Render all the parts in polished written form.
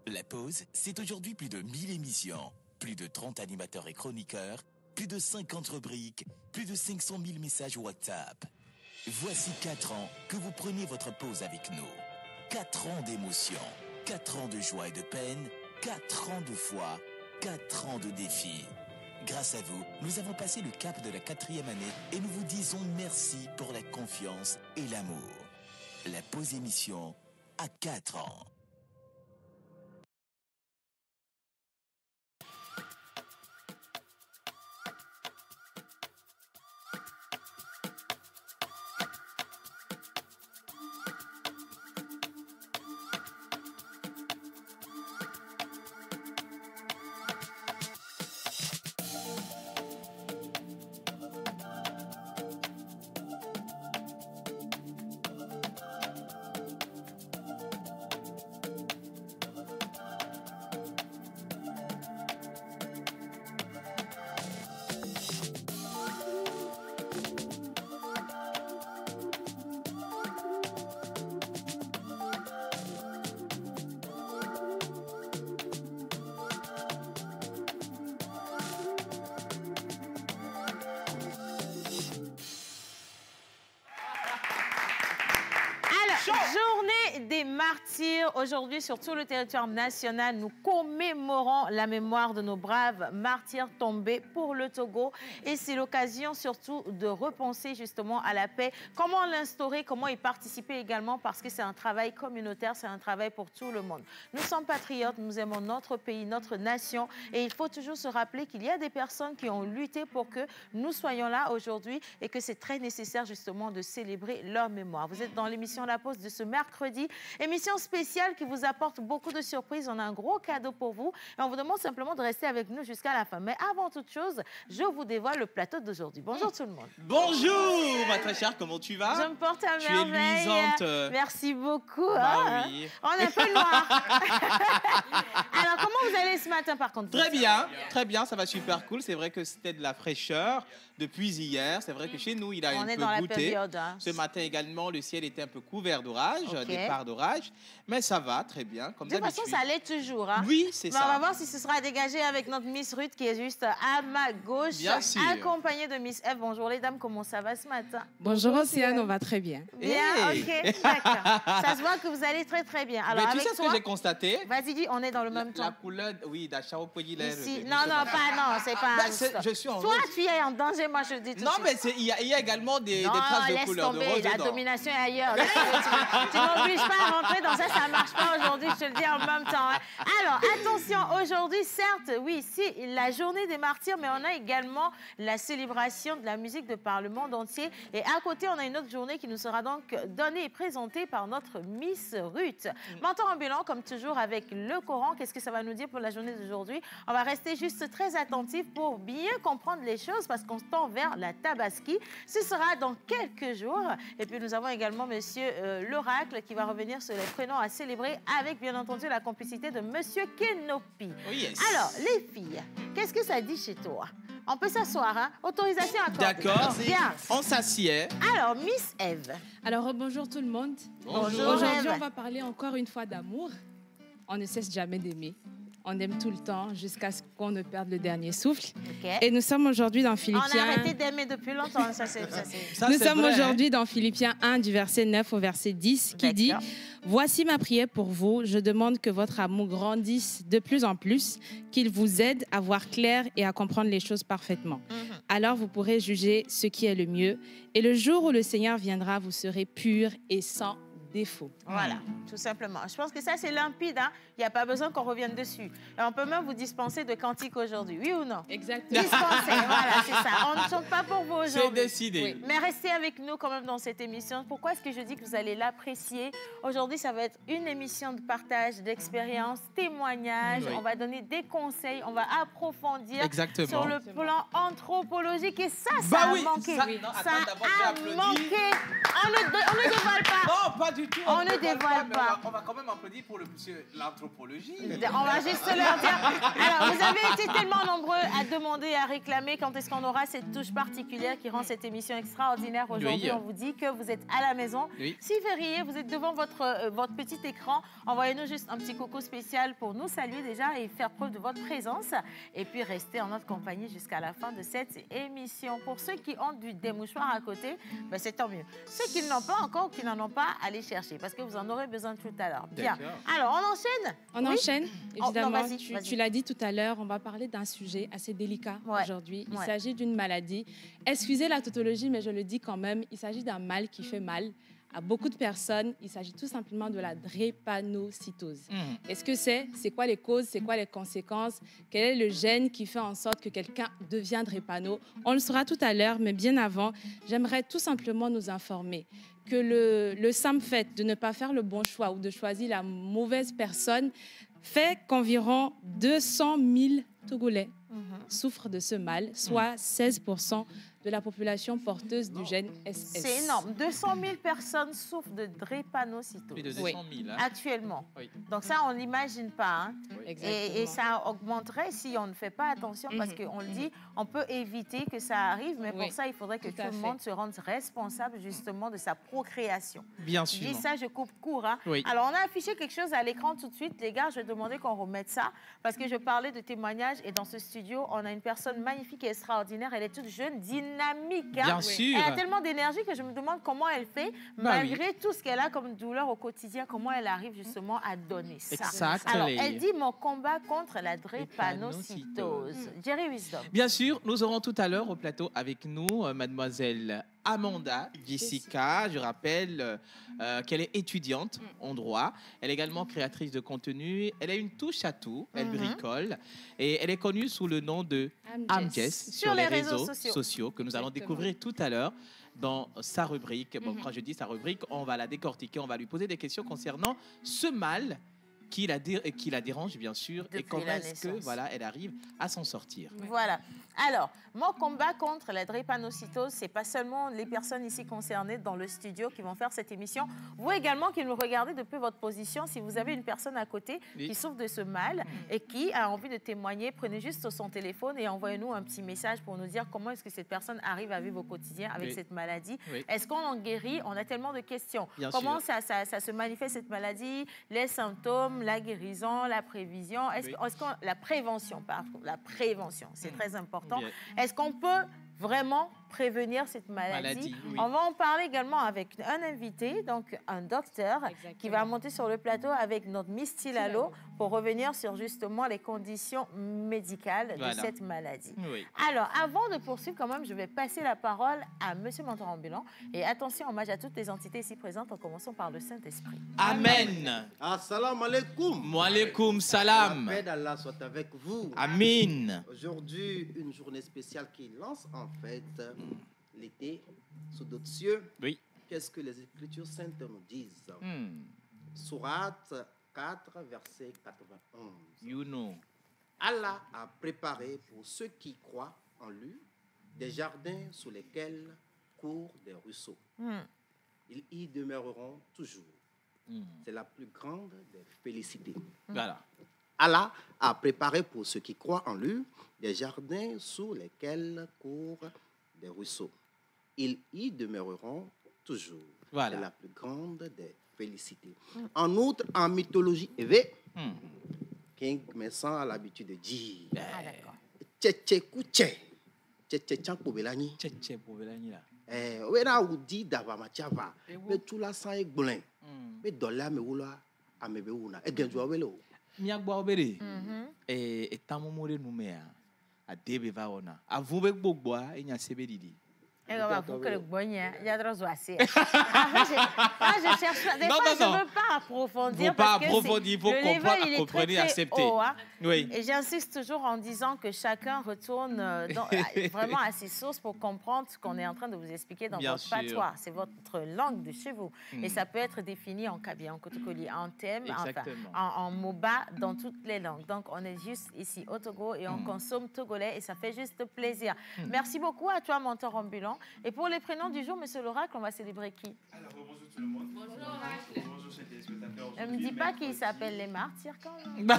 La pause, c'est aujourd'hui plus de 1000 émissions, plus de 30 animateurs et chroniqueurs, plus de 50 rubriques, plus de 500 000 messages WhatsApp. Voici 4 ans que vous prenez votre pause avec nous. 4 ans d'émotion, 4 ans de joie et de peine, 4 ans de foi, 4 ans de défis. Grâce à vous, nous avons passé le cap de la 4e année et nous vous disons merci pour la confiance et l'amour. La pause émission à 4 ans. Journée des martyrs. Aujourd'hui, sur tout le territoire national, nous commémorons la mémoire de nos braves martyrs tombés pour le Togo. Et c'est l'occasion surtout de repenser justement à la paix. Comment l'instaurer, comment y participer également, parce que c'est un travail communautaire, c'est un travail pour tout le monde. Nous sommes patriotes, nous aimons notre pays, notre nation. Et il faut toujours se rappeler qu'il y a des personnes qui ont lutté pour que nous soyons là aujourd'hui et que c'est très nécessaire justement de célébrer leur mémoire. Vous êtes dans l'émission La Pause de ce mercredi, émission spéciale qui vous apporte beaucoup de surprises. On a un gros cadeau pour vous et on vous demande simplement de rester avec nous jusqu'à la fin. Mais avant toute chose, je vous dévoile le plateau d'aujourd'hui. Bonjour tout le monde. Bonjour ma très chère, comment tu vas? Je me porte à tu merveille. Tu es luisante. Merci beaucoup. Bah oui. On est un peu noir. Alors comment vous allez ce matin par contre? Très bien, ça va super cool. C'est vrai que c'était de la fraîcheur depuis hier. C'est vrai que chez nous, il a un peu goûté. Ce matin également, le ciel était un peu couvert d'orage, des parts d'orage. Mais ça va, très bien, comme d'habitude. De toute façon, ça allait toujours. Hein? Oui, c'est ça. On va voir si ce sera dégagé avec notre Miss Ruth qui est juste à ma gauche. Bien sûr. Accompagnée de Miss Eve. Bonjour les dames, comment ça va ce matin? Bonjour Océane, on va très bien. Bien, ok, d'accord. Ça se voit que vous allez très très bien. Alors, mais tu sais ce que j'ai constaté? Vas-y, dis, on est dans le même temps. La couleur, oui, d'achat au pays. Ici. Non, c'est pas... je suis en toi, tu es en danger, moi je le dis tout de suite. Non, mais il y a également des traces de couleur, de rose la domination est ailleurs. Tu m'obliges pas à rentrer dans ça, ça marche pas aujourd'hui, je te le dis en même temps. Hein. Alors, attention, aujourd'hui, certes, oui, c'est la journée des martyrs, mais on a également la célébration de la musique de par le monde entier. Et à côté, on a une autre journée qui nous sera donc donnée et présentée par notre Miss Ruth. Mentor ambulant, comme toujours, avec le Coran. Qu'est-ce que ça va nous dire pour la journée d'aujourd'hui? On va rester juste très attentifs pour bien comprendre les choses parce qu'on se tend vers la Tabaski. Ce sera dans quelques jours. Et puis, nous avons également Monsieur l'Oracle qui va revenir sur les prénoms à célébrer avec, bien entendu, la complicité de Monsieur Kenopi. Oh yes. Alors, les filles, qu'est-ce que ça dit chez toi? On peut s'asseoir, hein? Autorisation accordée. D'accord. Bien. On s'assied. Alors, Miss Eve. Alors, bonjour tout le monde. Bonjour. Aujourd'hui, on va parler encore une fois d'amour. On ne cesse jamais d'aimer. On aime tout le temps jusqu'à ce qu'on ne perde le dernier souffle. Okay. Et nous sommes aujourd'hui dans Philippiens... On a arrêté d'aimer depuis longtemps. Nous sommes aujourd'hui dans Philippiens 1 du verset 9 au verset 10 qui dit « Voici ma prière pour vous. Je demande que votre amour grandisse de plus en plus, qu'il vous aide à voir clair et à comprendre les choses parfaitement. Alors vous pourrez juger ce qui est le mieux. Et le jour où le Seigneur viendra, vous serez purs et sans défaut. » Voilà, tout simplement. Je pense que ça, c'est limpide. Hein? Il n'y a pas besoin qu'on revienne dessus. Et on peut même vous dispenser de cantiques aujourd'hui. Oui ou non? Exactement. Dispenser, voilà, c'est ça. On ne chante pas pour vous aujourd'hui. C'est décidé. Oui. Mais restez avec nous quand même dans cette émission. Pourquoi est-ce que je dis que vous allez l'apprécier? Aujourd'hui, ça va être une émission de partage, d'expérience, témoignages. Oui. On va donner des conseils, on va approfondir sur le plan anthropologique. Et ça a manqué. Ça a manqué. On ne dévoile pas. Non, pas du du tout. On ne dévoile pas. On va quand même applaudir pour le monsieur l'anthropologie. On va juste leur dire. Alors, vous avez été tellement nombreux à demander, à réclamer quand est-ce qu'on aura cette touche particulière qui rend cette émission extraordinaire. Aujourd'hui, on vous dit que vous êtes à la maison. Si février, vous êtes devant votre petit écran, envoyez-nous juste un petit coucou spécial pour nous saluer déjà et faire preuve de votre présence. Et puis, restez en notre compagnie jusqu'à la fin de cette émission. Pour ceux qui ont des mouchoirs à côté, ben c'est tant mieux. Ceux qui n'en ont pas encore ou qui n'en ont pas, allez chercher parce que vous en aurez besoin tout à l'heure. Bien. Alors, on enchaîne? On enchaîne, évidemment. Tu l'as dit tout à l'heure, on va parler d'un sujet assez délicat aujourd'hui. Il s'agit d'une maladie. Excusez la tautologie, mais je le dis quand même, il s'agit d'un mal qui fait mal à beaucoup de personnes. Il s'agit tout simplement de la drépanocytose. Est-ce que c'est quoi les causes? C'est quoi les conséquences? Quel est le gène qui fait en sorte que quelqu'un devient drépano? On le saura tout à l'heure, mais bien avant, j'aimerais tout simplement nous informer que le simple fait de ne pas faire le bon choix ou de choisir la mauvaise personne fait qu'environ 200 000 Togolais souffrent de ce mal, soit 16% de la population porteuse du gène SS. C'est énorme. 200 000 personnes souffrent de drépanocytose. Plus de 200 000. Hein. Actuellement. Oui. Donc ça, on ne l'imagine pas. Hein. Oui. Et ça augmenterait si on ne fait pas attention parce qu'on le dit, on peut éviter que ça arrive, mais pour ça, il faudrait que tout le monde se rende responsable justement de sa procréation. Bien sûr. Je dis ça, je coupe court. Hein. Oui. Alors, on a affiché quelque chose à l'écran tout de suite. Les gars, je vais demander qu'on remette ça parce que je parlais de témoignages et dans ce studio, on a une personne magnifique et extraordinaire. Elle est toute jeune, dynamique. Hein. Bien sûr. Elle a tellement d'énergie que je me demande comment elle fait, malgré tout ce qu'elle a comme douleur au quotidien, comment elle arrive justement à donner ça. Exactement. Alors, elle dit mon combat contre la drépanocytose. Jerry Wisdom. Bien sûr, nous aurons tout à l'heure au plateau avec nous mademoiselle Amanda Jessica. Je rappelle qu'elle est étudiante en droit. Elle est également créatrice de contenu. Elle a une touche à tout. Elle bricole. Et elle est connue sous le nom de Amjess sur les réseaux sociaux que nous allons découvrir tout à l'heure dans sa rubrique. Bon, quand je dis sa rubrique, on va la décortiquer. On va lui poser des questions concernant ce mal qui la dérange, bien sûr, depuis et comment est-ce que elle arrive à s'en sortir. Voilà. Alors, mon combat contre la drépanocytose, ce n'est pas seulement les personnes ici concernées dans le studio qui vont faire cette émission. Vous également qui nous regardez depuis votre position, si vous avez une personne à côté qui souffre de ce mal et qui a envie de témoigner, prenez juste son téléphone et envoyez-nous un petit message pour nous dire comment est-ce que cette personne arrive à vivre au quotidien avec cette maladie. Est-ce qu'on en guérit? On a tellement de questions. Comment ça se manifeste cette maladie? Les symptômes, la guérison, la prévision, la prévention, pardon, la prévention, c'est très important. Est-ce qu'on peut vraiment prévenir cette maladie? On va en parler également avec un invité, donc un docteur, qui va monter sur le plateau avec notre Miss Tilalo pour revenir sur justement les conditions médicales de cette maladie. Alors, avant de poursuivre, quand même, je vais passer la parole à Monsieur Mentor Ambulant. Et attention, hommage à toutes les entités ici présentes, en commençant par le Saint-Esprit. Amen. Assalamu alaikum. Wa alaikum salam. La paix d'Allah soit avec vous. Amin. Aujourd'hui, une journée spéciale qui lance en fait l'été sous d'autres cieux. Oui. Qu'est-ce que les Écritures saintes nous disent? Sourate 4, verset 91. You know. Allah a préparé pour ceux qui croient en lui des jardins sous lesquels courent des ruisseaux. Ils y demeureront toujours. C'est la plus grande des félicités. Voilà. Allah a préparé pour ceux qui croient en lui des jardins sous lesquels courent des ruisseaux. Ils y demeureront toujours. Voilà. C'est la plus grande des félicités. En outre, en mythologie élevée, King Messan a l'habitude de dire Tchétché Kouché, Tchétché Tchankobelani. Tchétché Pobelani là. Wena Oudi Davamachava, mais tout la sang est blin. Mais dans la meoula, à mebeouna, et genjoa welo. Miagba obere. Et tamomore numea. A debe vaona. A vube gbogboa, e nya sebedidi. Je cherche. Des fois, je ne veux pas approfondir. Il faut comprendre, comprenez, accepter. Hein. Oui. Et j'insiste toujours en disant que chacun retourne vraiment à ses sources pour comprendre ce qu'on est en train de vous expliquer dans votre patois. C'est votre langue de chez vous. Et ça peut être défini en kabia, en kotokoli, en thème, en moba, dans toutes les langues. Donc, on est juste ici au Togo et on consomme togolais et ça fait juste plaisir. Merci beaucoup à toi, Mentor Ambulant. Et pour les prénoms du jour, Monsieur l'Oracle, on va célébrer qui? Alors, bonjour tout le monde. Bonjour. Bonjour, chers téléspectateurs. Ne me dis pas qu'ils s'appellent les martyrs quand même. Non,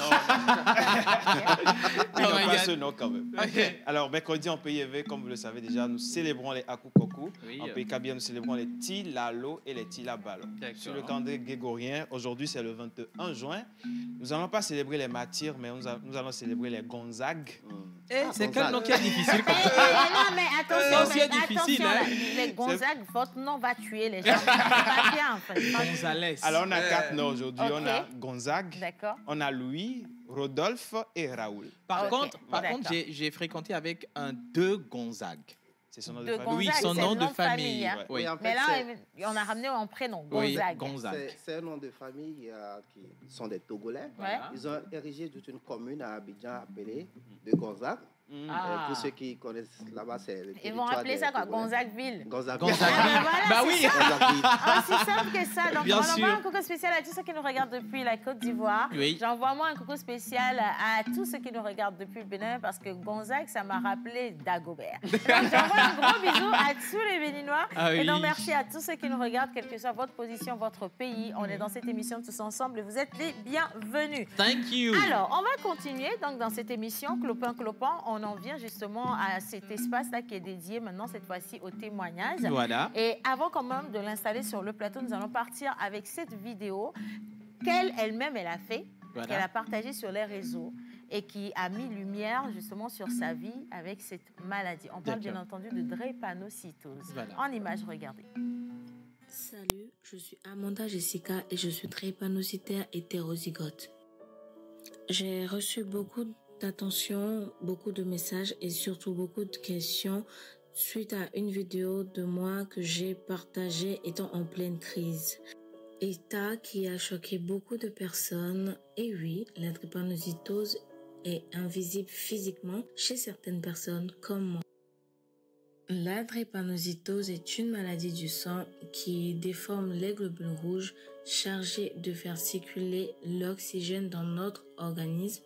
pas ce nom quand même. Okay. Alors, mercredi, en pays éveillé, comme vous le savez déjà, nous célébrons les Akukoku. Oui, en pays kabyle, nous célébrons les Tilalo et les Tilabalo. Sur le calendrier grégorien, aujourd'hui, c'est le 21 juin. Nous n'allons pas célébrer les martyrs, mais nous allons célébrer les Gonzagues. C'est quel nom qui est difficile comme ça? Non, mais attention, difficile, hein? Les Gonzagues, votre nom va tuer les gens. C'est pas bien, en fait. Gonzalez. Alors, on a 4 noms aujourd'hui. Okay. On a Gonzague, on a Louis, Rodolphe et Raoul. Par contre, j'ai fréquenté avec un de Gonzague. C'est son nom de famille. Oui, son nom de famille. Hein? Oui. En fait, mais là, on a ramené en prénom, Gonzague. Oui, Gonzague. C'est un nom de famille qui sont des Togolais. Ouais. Ils ont érigé toute une commune à Abidjan appelée de Gonzague. Pour ceux qui connaissent là-bas, c'est... Ils vont appeler ça quoi? Gonzagueville. Gonzagueville. Bah oui. Aussi simple que ça. Donc, on envoie un coucou spécial à tous ceux qui nous regardent depuis la Côte d'Ivoire. Oui. J'envoie moi un coucou spécial à tous ceux qui nous regardent depuis le Bénin parce que Gonzague, ça m'a rappelé Dagobert. Donc, j'envoie un gros bisou à tous les Béninois. Et donc, merci à tous ceux qui nous regardent, quelle que soit votre position, votre pays. On est dans cette émission tous ensemble et vous êtes les bienvenus. Thank you. Alors, on va continuer donc dans cette émission, Clopin Clopin. On en vient justement à cet espace-là qui est dédié maintenant, cette fois-ci, au témoignage. Voilà. Et avant quand même de l'installer sur le plateau, nous allons partir avec cette vidéo qu'elle elle-même, elle a fait, qu'elle a partagée sur les réseaux et qui a mis lumière justement sur sa vie avec cette maladie. On parle bien entendu de drépanocytose. En image, regardez. Salut, je suis Amanda Jessica et je suis drépanocytaire hétérozygote. J'ai reçu beaucoup d'attention, beaucoup de messages et surtout beaucoup de questions suite à une vidéo de moi que j'ai partagée étant en pleine crise. État qui a choqué beaucoup de personnes. Et oui, la drépanocytose est invisible physiquement chez certaines personnes comme moi. La drépanocytose est une maladie du sang qui déforme les globules rouges chargés de faire circuler l'oxygène dans notre organisme.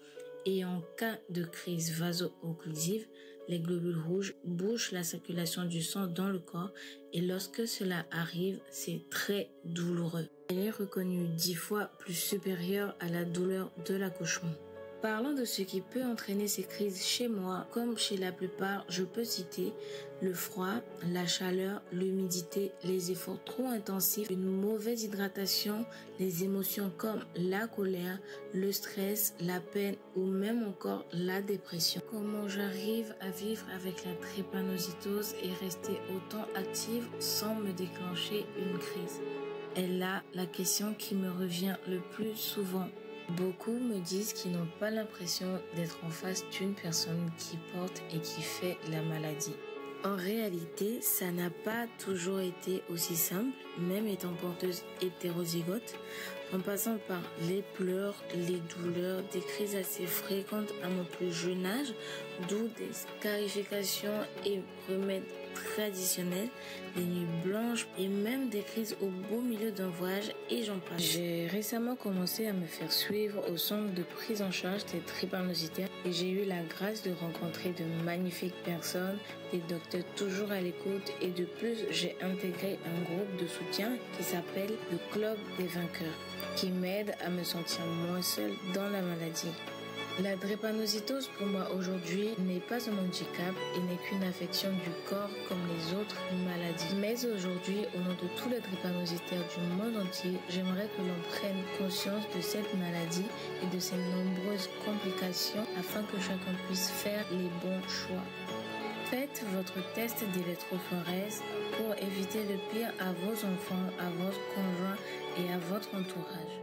Et en cas de crise vaso-occlusive, les globules rouges bouchent la circulation du sang dans le corps et lorsque cela arrive, c'est très douloureux. Elle est reconnue 10 fois plus supérieure à la douleur de l'accouchement. Parlant de ce qui peut entraîner ces crises chez moi, comme chez la plupart, je peux citer le froid, la chaleur, l'humidité, les efforts trop intensifs, une mauvaise hydratation, les émotions comme la colère, le stress, la peine ou même encore la dépression. Comment j'arrive à vivre avec la drépanocytose et rester autant active sans me déclencher une crise? est là la question qui me revient le plus souvent. Beaucoup me disent qu'ils n'ont pas l'impression d'être en face d'une personne qui porte et qui fait la maladie. En réalité, ça n'a pas toujours été aussi simple, même étant porteuse hétérozygote, en passant par les pleurs, les douleurs, des crises assez fréquentes à mon plus jeune âge, d'où des scarifications et remèdes traditionnels, des nuits blanches et même des crises au beau milieu d'un voyage et j'en passe. J'ai récemment commencé à me faire suivre au centre de prise en charge des drépanocytaires et j'ai eu la grâce de rencontrer de magnifiques personnes, des docteurs toujours à l'écoute et de plus j'ai intégré un groupe de soutien qui s'appelle le Club des Vainqueurs qui m'aide à me sentir moins seule dans la maladie. La drépanocytose pour moi aujourd'hui n'est pas un handicap et n'est qu'une affection du corps comme les autres maladies. Mais aujourd'hui, au nom de tous les drépanocytaires du monde entier, j'aimerais que l'on prenne conscience de cette maladie et de ses nombreuses complications afin que chacun puisse faire les bons choix. Faites votre test d'électrophorèse pour éviter le pire à vos enfants, à votre conjoint et à votre entourage.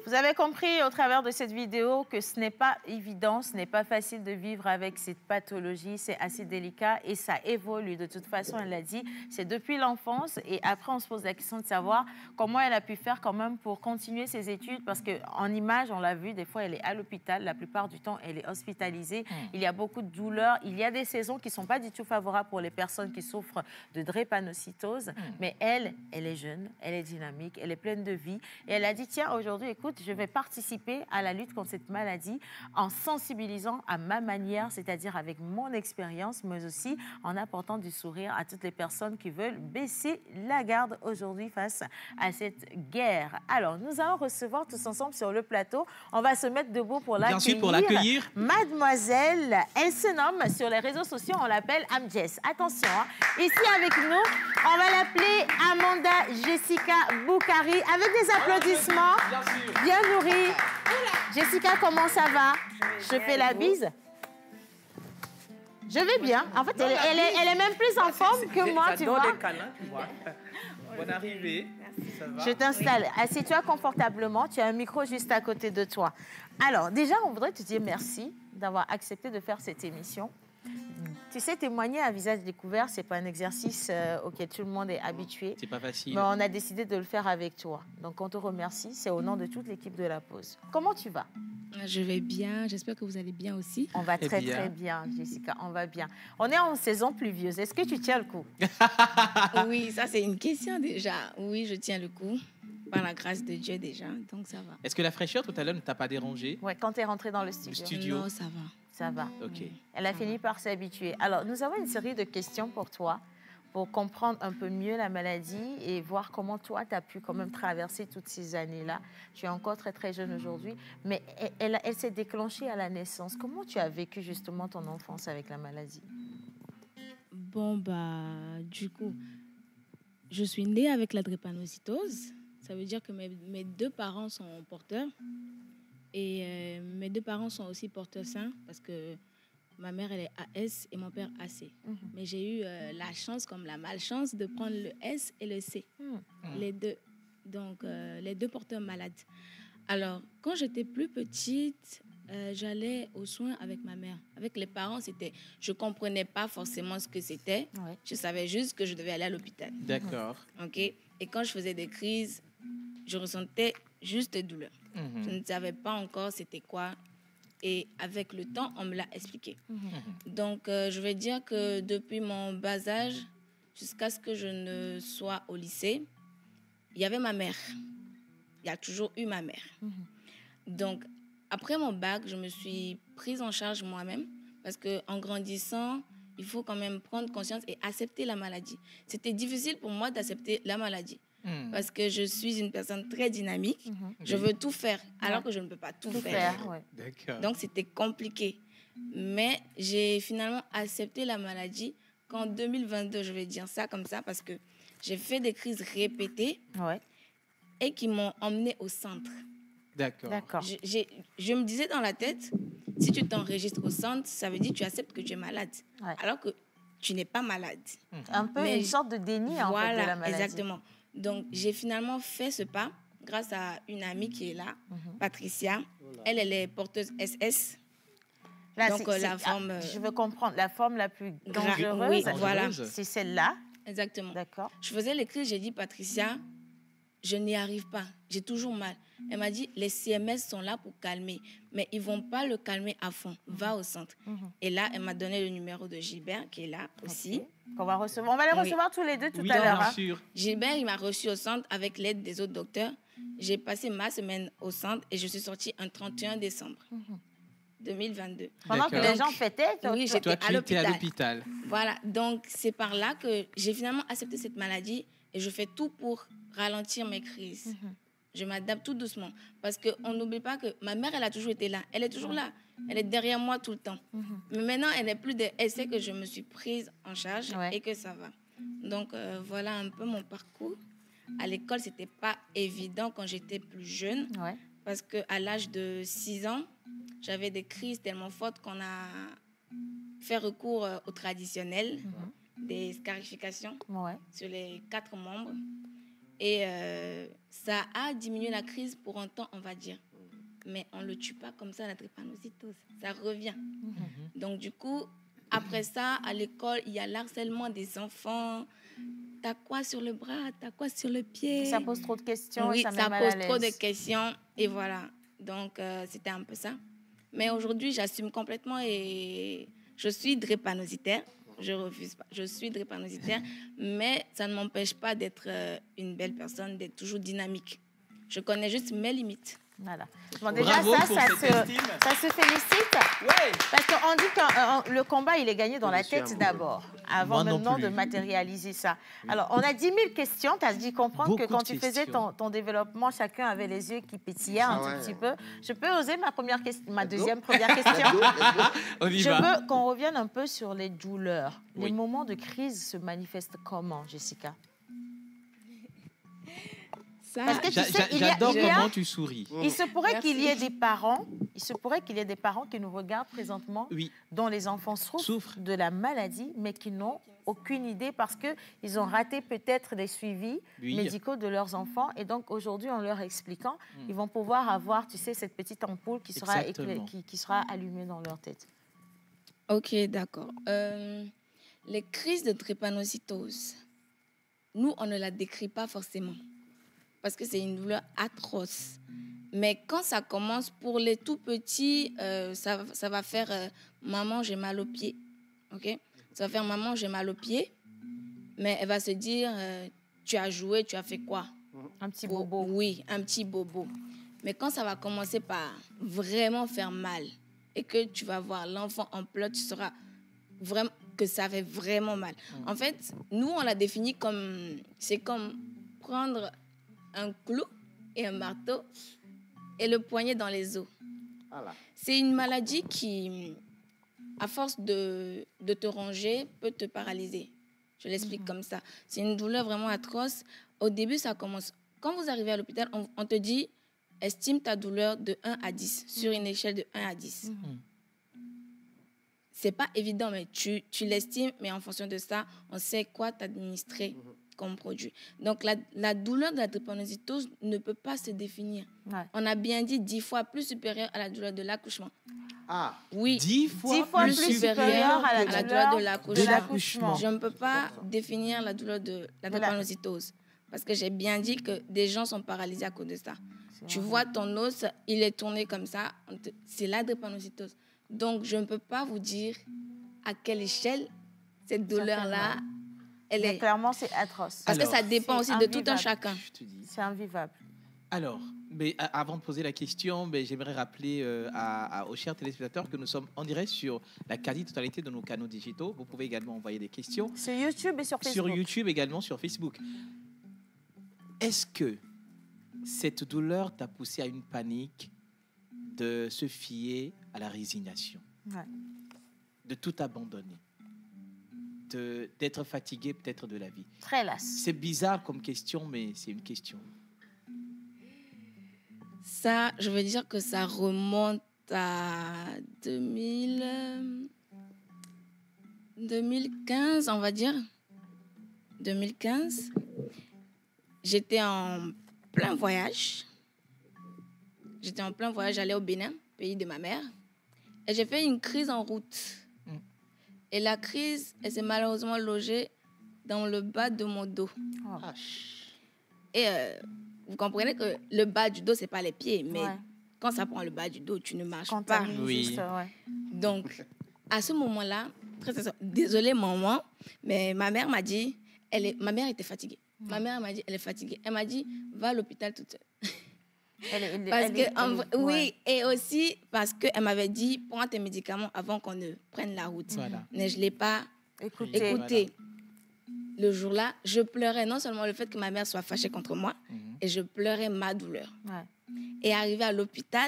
Vous avez compris au travers de cette vidéo que ce n'est pas évident, ce n'est pas facile de vivre avec cette pathologie, c'est assez délicat et ça évolue. De toute façon, elle l'a dit, c'est depuis l'enfance et après on se pose la question de savoir comment elle a pu faire quand même pour continuer ses études parce qu'en image, on l'a vu, des fois elle est à l'hôpital, la plupart du temps elle est hospitalisée, il y a beaucoup de douleurs, il y a des saisons qui ne sont pas du tout favorables pour les personnes qui souffrent de drépanocytose, mais elle est jeune, elle est dynamique, elle est pleine de vie et elle a dit tiens aujourd'hui écoute, je vais participer à la lutte contre cette maladie en sensibilisant à ma manière, c'est-à-dire avec mon expérience, mais aussi en apportant du sourire à toutes les personnes qui veulent baisser la garde aujourd'hui face à cette guerre. Alors, nous allons recevoir tous ensemble sur le plateau. On va se mettre debout pour l'accueillir. Bien sûr, pour l'accueillir. Mademoiselle, elle se nomme sur les réseaux sociaux, on l'appelle Amjess. Attention, hein. Ici avec nous, on va l'appeler Amanda Jessica Boukari avec des applaudissements. Bien nourrie. Jessica, comment ça va? Je fais la bise. Je vais bien. En fait, elle est même plus en forme que moi, tu vois. Bonne arrivée. Ça va? Je t'installe. Assieds-toi confortablement. Tu as un micro juste à côté de toi. Alors, déjà, on voudrait te dire merci d'avoir accepté de faire cette émission. Tu sais, témoigner à visage découvert, ce n'est pas un exercice auquel tout le monde est habitué. C'est pas facile. Mais on a décidé de le faire avec toi. Donc, on te remercie. C'est au nom de toute l'équipe de La Pause. Comment tu vas? Je vais bien. J'espère que vous allez bien aussi. On va très bien, Jessica. On va bien. On est en saison pluvieuse. Est-ce que tu tiens le coup? Oui, ça, c'est une question déjà. Oui, je tiens le coup. Par la grâce de Dieu déjà. Donc, ça va. Est-ce que la fraîcheur tout à l'heure ne t'a pas dérangé? Oui, quand tu es rentrée dans le studio. Non, ça va. Ça va. OK. Elle a fini par s'habituer. Alors, nous avons une série de questions pour toi, pour comprendre un peu mieux la maladie et voir comment toi, tu as pu quand même traverser toutes ces années-là. Tu es encore très, très jeune aujourd'hui, mais elle s'est déclenchée à la naissance. Comment tu as vécu justement ton enfance avec la maladie? Bon, du coup, je suis née avec la drépanocytose. Ça veut dire que mes deux parents sont porteurs. Et mes deux parents sont aussi porteurs sains parce que ma mère, elle est AS et mon père AC. Mais j'ai eu la chance comme la malchance de prendre le S et le C. Les deux. Donc, les deux porteurs malades. Alors, quand j'étais plus petite, j'allais aux soins avec ma mère. Avec les parents, je ne comprenais pas forcément ce que c'était. Ouais. Je savais juste que je devais aller à l'hôpital. D'accord. OK. Et quand je faisais des crises, je ressentais juste des douleurs. Je ne savais pas encore c'était quoi. Et avec le temps, on me l'a expliqué. Donc, je vais dire que depuis mon bas âge, jusqu'à ce que je ne sois au lycée, il y avait ma mère. Il y a toujours eu ma mère. Donc, après mon bac, je me suis prise en charge moi-même parce qu'en grandissant, il faut quand même prendre conscience et accepter la maladie. C'était difficile pour moi d'accepter la maladie. Parce que je suis une personne très dynamique. Je veux tout faire, alors que je ne peux pas tout faire. Ouais. D'accord. Donc, c'était compliqué. Mais j'ai finalement accepté la maladie qu'en 2022, je vais dire ça comme ça, parce que j'ai fait des crises répétées et qui m'ont emmenée au centre. D'accord. Je me disais dans la tête, si tu t'enregistres au centre, ça veut dire que tu acceptes que tu es malade. Ouais. Alors que tu n'es pas malade. Un peu une sorte de déni en fait, de la maladie. Exactement. Donc, j'ai finalement fait ce pas grâce à une amie qui est là, Patricia. Elle est porteuse SS. Là, donc, la forme... je veux comprendre. La forme la plus dangereuse, oui, voilà. C'est celle-là. Exactement. D'accord. Je faisais les crises, j'ai dit, Patricia, je n'y arrive pas. J'ai toujours mal. Elle m'a dit, les CMS sont là pour calmer, mais ils ne vont pas le calmer à fond. Va au centre. Et là, elle m'a donné le numéro de Gilbert, qui est là aussi. On va les recevoir tous les deux tout à l'heure. Bien sûr. Gilbert, il m'a reçu au centre avec l'aide des autres docteurs. J'ai passé ma semaine au centre et je suis sortie un 31 décembre 2022. Pendant que les gens fêtaient, oui, j'étais à l'hôpital. Voilà, donc c'est par là que j'ai finalement accepté cette maladie et je fais tout pour ralentir mes crises. Je m'adapte tout doucement parce qu'on n'oublie pas que ma mère, elle a toujours été là. Elle est toujours là. Elle est derrière moi tout le temps. Mais maintenant, elle n'est plus de... Elle sait que je me suis prise en charge et que ça va. Donc, voilà un peu mon parcours. À l'école, ce n'était pas évident quand j'étais plus jeune parce qu'à l'âge de 6 ans, j'avais des crises tellement fortes qu'on a fait recours au traditionnel, des scarifications sur les 4 membres. Et ça a diminué la crise pour un temps, on va dire. Mais on ne le tue pas comme ça, la drépanocytose. Ça revient. Donc, du coup, après ça, à l'école, il y a l'harcèlement des enfants. T'as quoi sur le bras? T'as quoi sur le pied? Ça pose trop de questions. Oui, ça pose trop de questions. Et voilà. Donc, c'était un peu ça. Mais aujourd'hui, j'assume complètement et je suis drépanocytaire. Je refuse pas. Je suis drépanocytaire, mais ça ne m'empêche pas d'être une belle personne, d'être toujours dynamique. Je connais juste mes limites. Voilà. Bon, déjà, ça se félicite. Ouais. Parce qu'on dit que le combat, il est gagné dans la tête d'abord, avant maintenant de matérialiser ça. Alors, on a 10 000 questions. Tu as dit comprendre que quand tu faisais ton développement, chacun avait les yeux qui pétillaient un tout petit peu. Je peux oser ma deuxième première question? Je veux qu'on revienne un peu sur les douleurs. Les moments de crise se manifestent comment, Jessica? Parce que j'adore comment tu souris. Il se pourrait qu'il y ait des parents, qui nous regardent présentement, dont les enfants souffrent de la maladie, mais qui n'ont aucune idée parce qu'ils ont raté peut-être les suivis médicaux de leurs enfants. Et donc aujourd'hui, en leur expliquant, ils vont pouvoir avoir, tu sais, cette petite ampoule qui sera allumée dans leur tête. Ok, d'accord. Les crises de drépanocytose, nous, on ne la décrit pas forcément, parce que c'est une douleur atroce. Mais quand ça commence, pour les tout petits, ça va faire maman, j'ai mal au pied. Okay? Ça va faire maman, j'ai mal au pied. Mais elle va se dire, tu as joué, tu as fait quoi? Un petit bobo. Oui, un petit bobo. Mais quand ça va commencer par vraiment faire mal et que tu vas voir l'enfant en pleurs, tu sauras vraiment que ça fait vraiment mal. En fait, nous, on l'a défini comme, c'est comme prendre un clou et un marteau et le poignet dans les os. Voilà. C'est une maladie qui, à force de te ronger, peut te paralyser. Je l'explique comme ça. C'est une douleur vraiment atroce. Au début, ça commence. Quand vous arrivez à l'hôpital, on te dit, estime ta douleur de 1 à 10, sur une échelle de 1 à 10. C'est pas évident, mais tu l'estimes, mais en fonction de ça, on sait quoi t'administrer comme produit. Donc, la douleur de la drépanocytose ne peut pas se définir. Ouais. On a bien dit 10 fois plus supérieure à la douleur de l'accouchement. Ah, oui, 10 fois plus supérieure à la douleur de l'accouchement. Je ne peux pas définir la douleur de la drépanocytose parce que j'ai bien dit que des gens sont paralysés à cause de ça. Tu vois ton os, il est tourné comme ça, c'est la drépanocytose. Donc, je ne peux pas vous dire à quelle échelle cette douleur-là, elle est. Clairement, c'est atroce. Parce que ça dépend aussi de tout un chacun. C'est invivable. Alors, mais avant de poser la question, j'aimerais rappeler aux chers téléspectateurs que nous sommes en direct sur la quasi-totalité de nos canaux digitaux. Vous pouvez également envoyer des questions. Sur YouTube et sur Facebook. Sur YouTube également, sur Facebook. Est-ce que cette douleur t'a poussé à une panique de se fier à la résignation, de tout abandonner, d'être fatigué peut-être de la vie? Très lasse. C'est bizarre comme question, mais c'est une question. Ça, je veux dire que ça remonte à 2015, on va dire. 2015. J'étais en plein voyage. J'allais au Bénin, pays de ma mère. Et j'ai fait une crise en route. Et la crise, elle s'est malheureusement logée dans le bas de mon dos. Oh. Et vous comprenez que le bas du dos, ce n'est pas les pieds. Mais quand ça prend le bas du dos, tu ne marches pas. Oui. Donc, à ce moment-là, désolée maman, mais ma mère m'a dit, ma mère était fatiguée. Ma mère m'a dit, elle est fatiguée. Elle m'a dit, va à l'hôpital toute seule. Oui, et aussi parce qu'elle m'avait dit, prends tes médicaments avant qu'on ne prenne la route. Voilà. Mais je ne l'ai pas écouté. Voilà. Le jour-là, je pleurais non seulement le fait que ma mère soit fâchée contre moi, et je pleurais ma douleur. Ouais. Et arrivé à l'hôpital,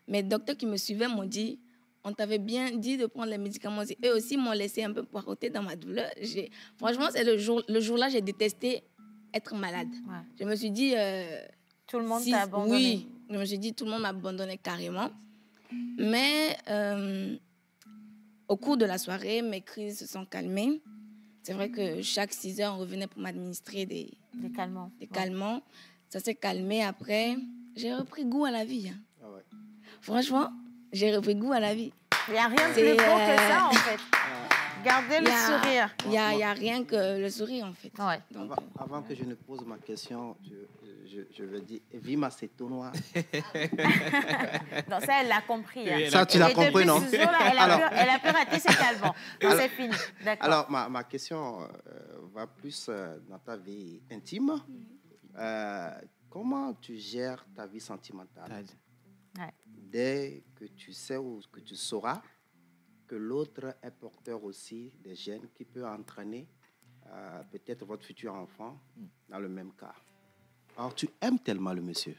mes docteurs qui me suivaient m'ont dit, on t'avait bien dit de prendre les médicaments. Eux aussi m'ont laissé un peu poireauter dans ma douleur. Franchement, c'est le jour-là, j'ai détesté être malade. Ouais. Je me suis dit... tout le monde t'a abandonné. Oui, je me suis dit, tout le monde m'a abandonné carrément. Mais au cours de la soirée, mes crises se sont calmées. C'est vrai que chaque 6 heures, on revenait pour m'administrer des calmants. Ça s'est calmé après. J'ai repris goût à la vie. Hein. Ah ouais. Franchement, j'ai repris goût à la vie. Il n'y a rien de plus beau que ça, en fait. Gardez le sourire. Il n'y a rien que le sourire, en fait. Ouais. Donc, avant que je ne pose ma question, je veux dire, Vima, c'est tout noir. Non, ça, elle l'a compris. Hein. Ça, tu l'as compris, non? Elle a pu rater ses calmants. C'est fini. D'accord. Alors, ma question va plus dans ta vie intime. Comment tu gères ta vie sentimentale? dès que tu sais ou que tu sauras que l'autre est porteur aussi des gènes qui peut entraîner peut-être votre futur enfant dans le même cas. Alors, tu aimes tellement le monsieur.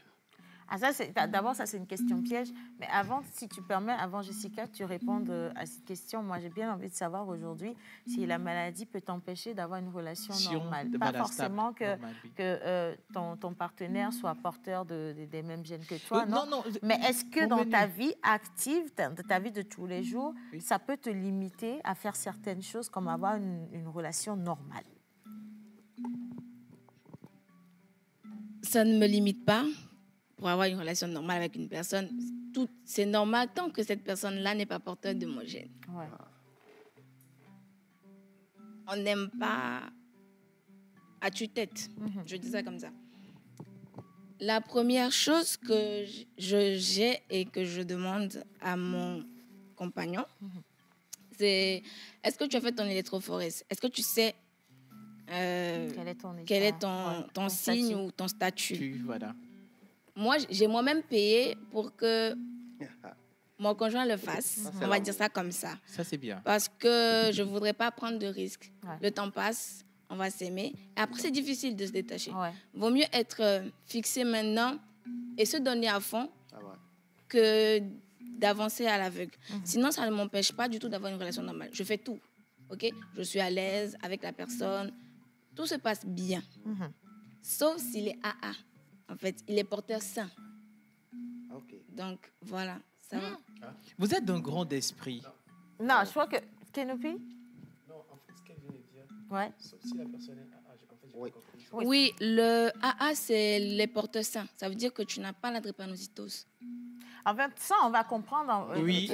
D'abord, ça, c'est une question piège. Mais avant, si tu permets, avant Jessica, que tu répondes à cette question, moi, j'ai bien envie de savoir aujourd'hui si la maladie peut t'empêcher d'avoir une relation normale. Pas forcément que ton partenaire soit porteur des mêmes gènes que toi, non. Mais est-ce que dans ta vie active, dans ta vie de tous les jours, ça peut te limiter à faire certaines choses comme avoir une relation normale? Ça ne me limite pas. Pour avoir une relation normale avec une personne, c'est normal tant que cette personne-là n'est pas porteuse de mon gène. Ouais. On n'aime pas à tue-tête. Je dis ça comme ça. La première chose que j'ai et que je demande à mon compagnon, c'est est-ce que tu as fait ton électrophorèse? Est-ce que tu sais quel est ton signe ou ton statut? Voilà. Moi, j'ai moi-même payé pour que mon conjoint le fasse. On va dire ça comme ça. Ça, c'est bien. Parce que je ne voudrais pas prendre de risques. Ouais. Le temps passe, on va s'aimer. Et après, c'est difficile de se détacher. Ouais. Vaut mieux être fixé maintenant et se donner à fond que d'avancer à l'aveugle. Sinon, ça ne m'empêche pas du tout d'avoir une relation normale. Je fais tout. Okay? Je suis à l'aise avec la personne. Tout se passe bien. Sauf s'il est AA. En fait, il est porteur sain. Okay. Donc, voilà, ça va. Vous êtes d'un grand esprit. Non, je crois que... Kenopi? Non, en fait, ce qu'elle vient de dire, sauf si la personne est AA, j'ai compris. Oui, le AA, c'est les porteurs sains. Ça veut dire que tu n'as pas la drépanocytose. En fait, ça, on va comprendre. Oui,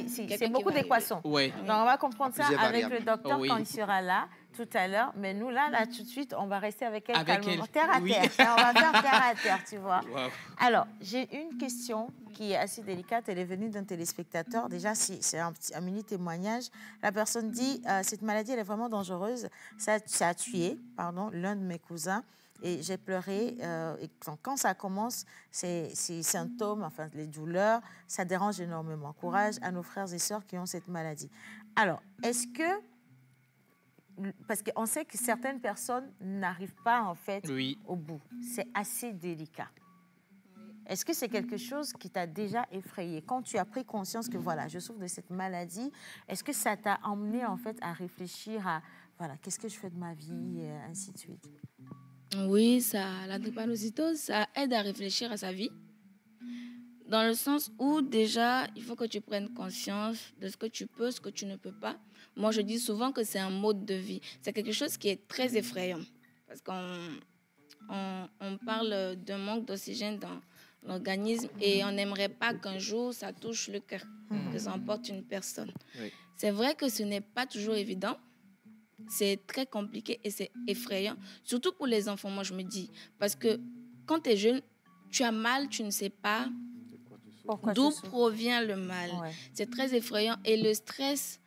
c'est beaucoup d'équations. Oui. Donc, on va comprendre ça avec le docteur quand il sera là tout à l'heure. Mais nous, là, tout de suite, on va rester avec elle calmement. Terre à terre. On va faire terre à terre, tu vois. Wow. Alors, j'ai une question qui est assez délicate. Elle est venue d'un téléspectateur. Déjà, c'est un mini témoignage. La personne dit, cette maladie, elle est vraiment dangereuse. Ça a tué, l'un de mes cousins. Et j'ai pleuré. Et quand ça commence, ces symptômes, enfin les douleurs, ça dérange énormément. Courage à nos frères et sœurs qui ont cette maladie. Alors, est-ce que... Parce qu'on sait que certaines personnes n'arrivent pas, en fait, au bout. C'est assez délicat. Est-ce que c'est quelque chose qui t'a déjà effrayé? Quand tu as pris conscience que, voilà, je souffre de cette maladie, est-ce que ça t'a emmené, en fait, à réfléchir à, voilà, qu'est-ce que je fais de ma vie, et ainsi de suite? Oui, la drépanocytose, ça aide à réfléchir à sa vie. Dans le sens où, déjà, il faut que tu prennes conscience de ce que tu peux, ce que tu ne peux pas. Moi, je dis souvent que c'est un mode de vie. C'est quelque chose qui est très effrayant. Parce qu'on parle d'un manque d'oxygène dans l'organisme et on n'aimerait pas qu'un jour, ça touche le cœur, que ça emporte une personne. Oui. C'est vrai que ce n'est pas toujours évident. C'est très compliqué et c'est effrayant. Surtout pour les enfants, moi, je me dis. Parce que quand tu es jeune, tu as mal, tu ne sais pas d'où provient le mal. Ouais. C'est très effrayant. Et le stress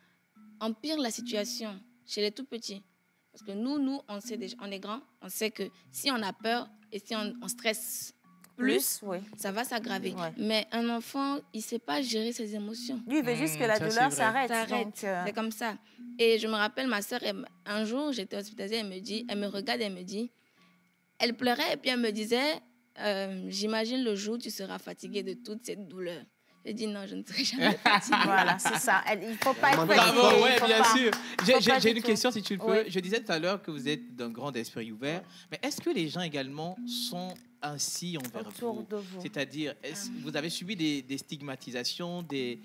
empire la situation chez les tout petits. Parce que nous, on sait déjà, on est grands, on sait que si on a peur et si on stresse plus, ça va s'aggraver. Ouais. Mais un enfant, il ne sait pas gérer ses émotions. Lui, il veut juste que la douleur s'arrête. C'est comme ça. Et je me rappelle, ma sœur, un jour, j'étais hospitalisée, elle me regarde, elle me dit, elle pleurait et puis elle me disait, j'imagine le jour où tu seras fatiguée de toute cette douleur. J'ai dit non, je ne serai jamais fatiguée. Voilà, c'est ça. Il ne faut pas être fatigué. Bravo, oui, bien sûr. J'ai une question, si tu le peux. Oui. Je disais tout à l'heure que vous êtes d'un grand esprit ouvert. Mais est-ce que les gens également sont ainsi envers vous? C'est-à-dire, vous avez subi des stigmatisations, des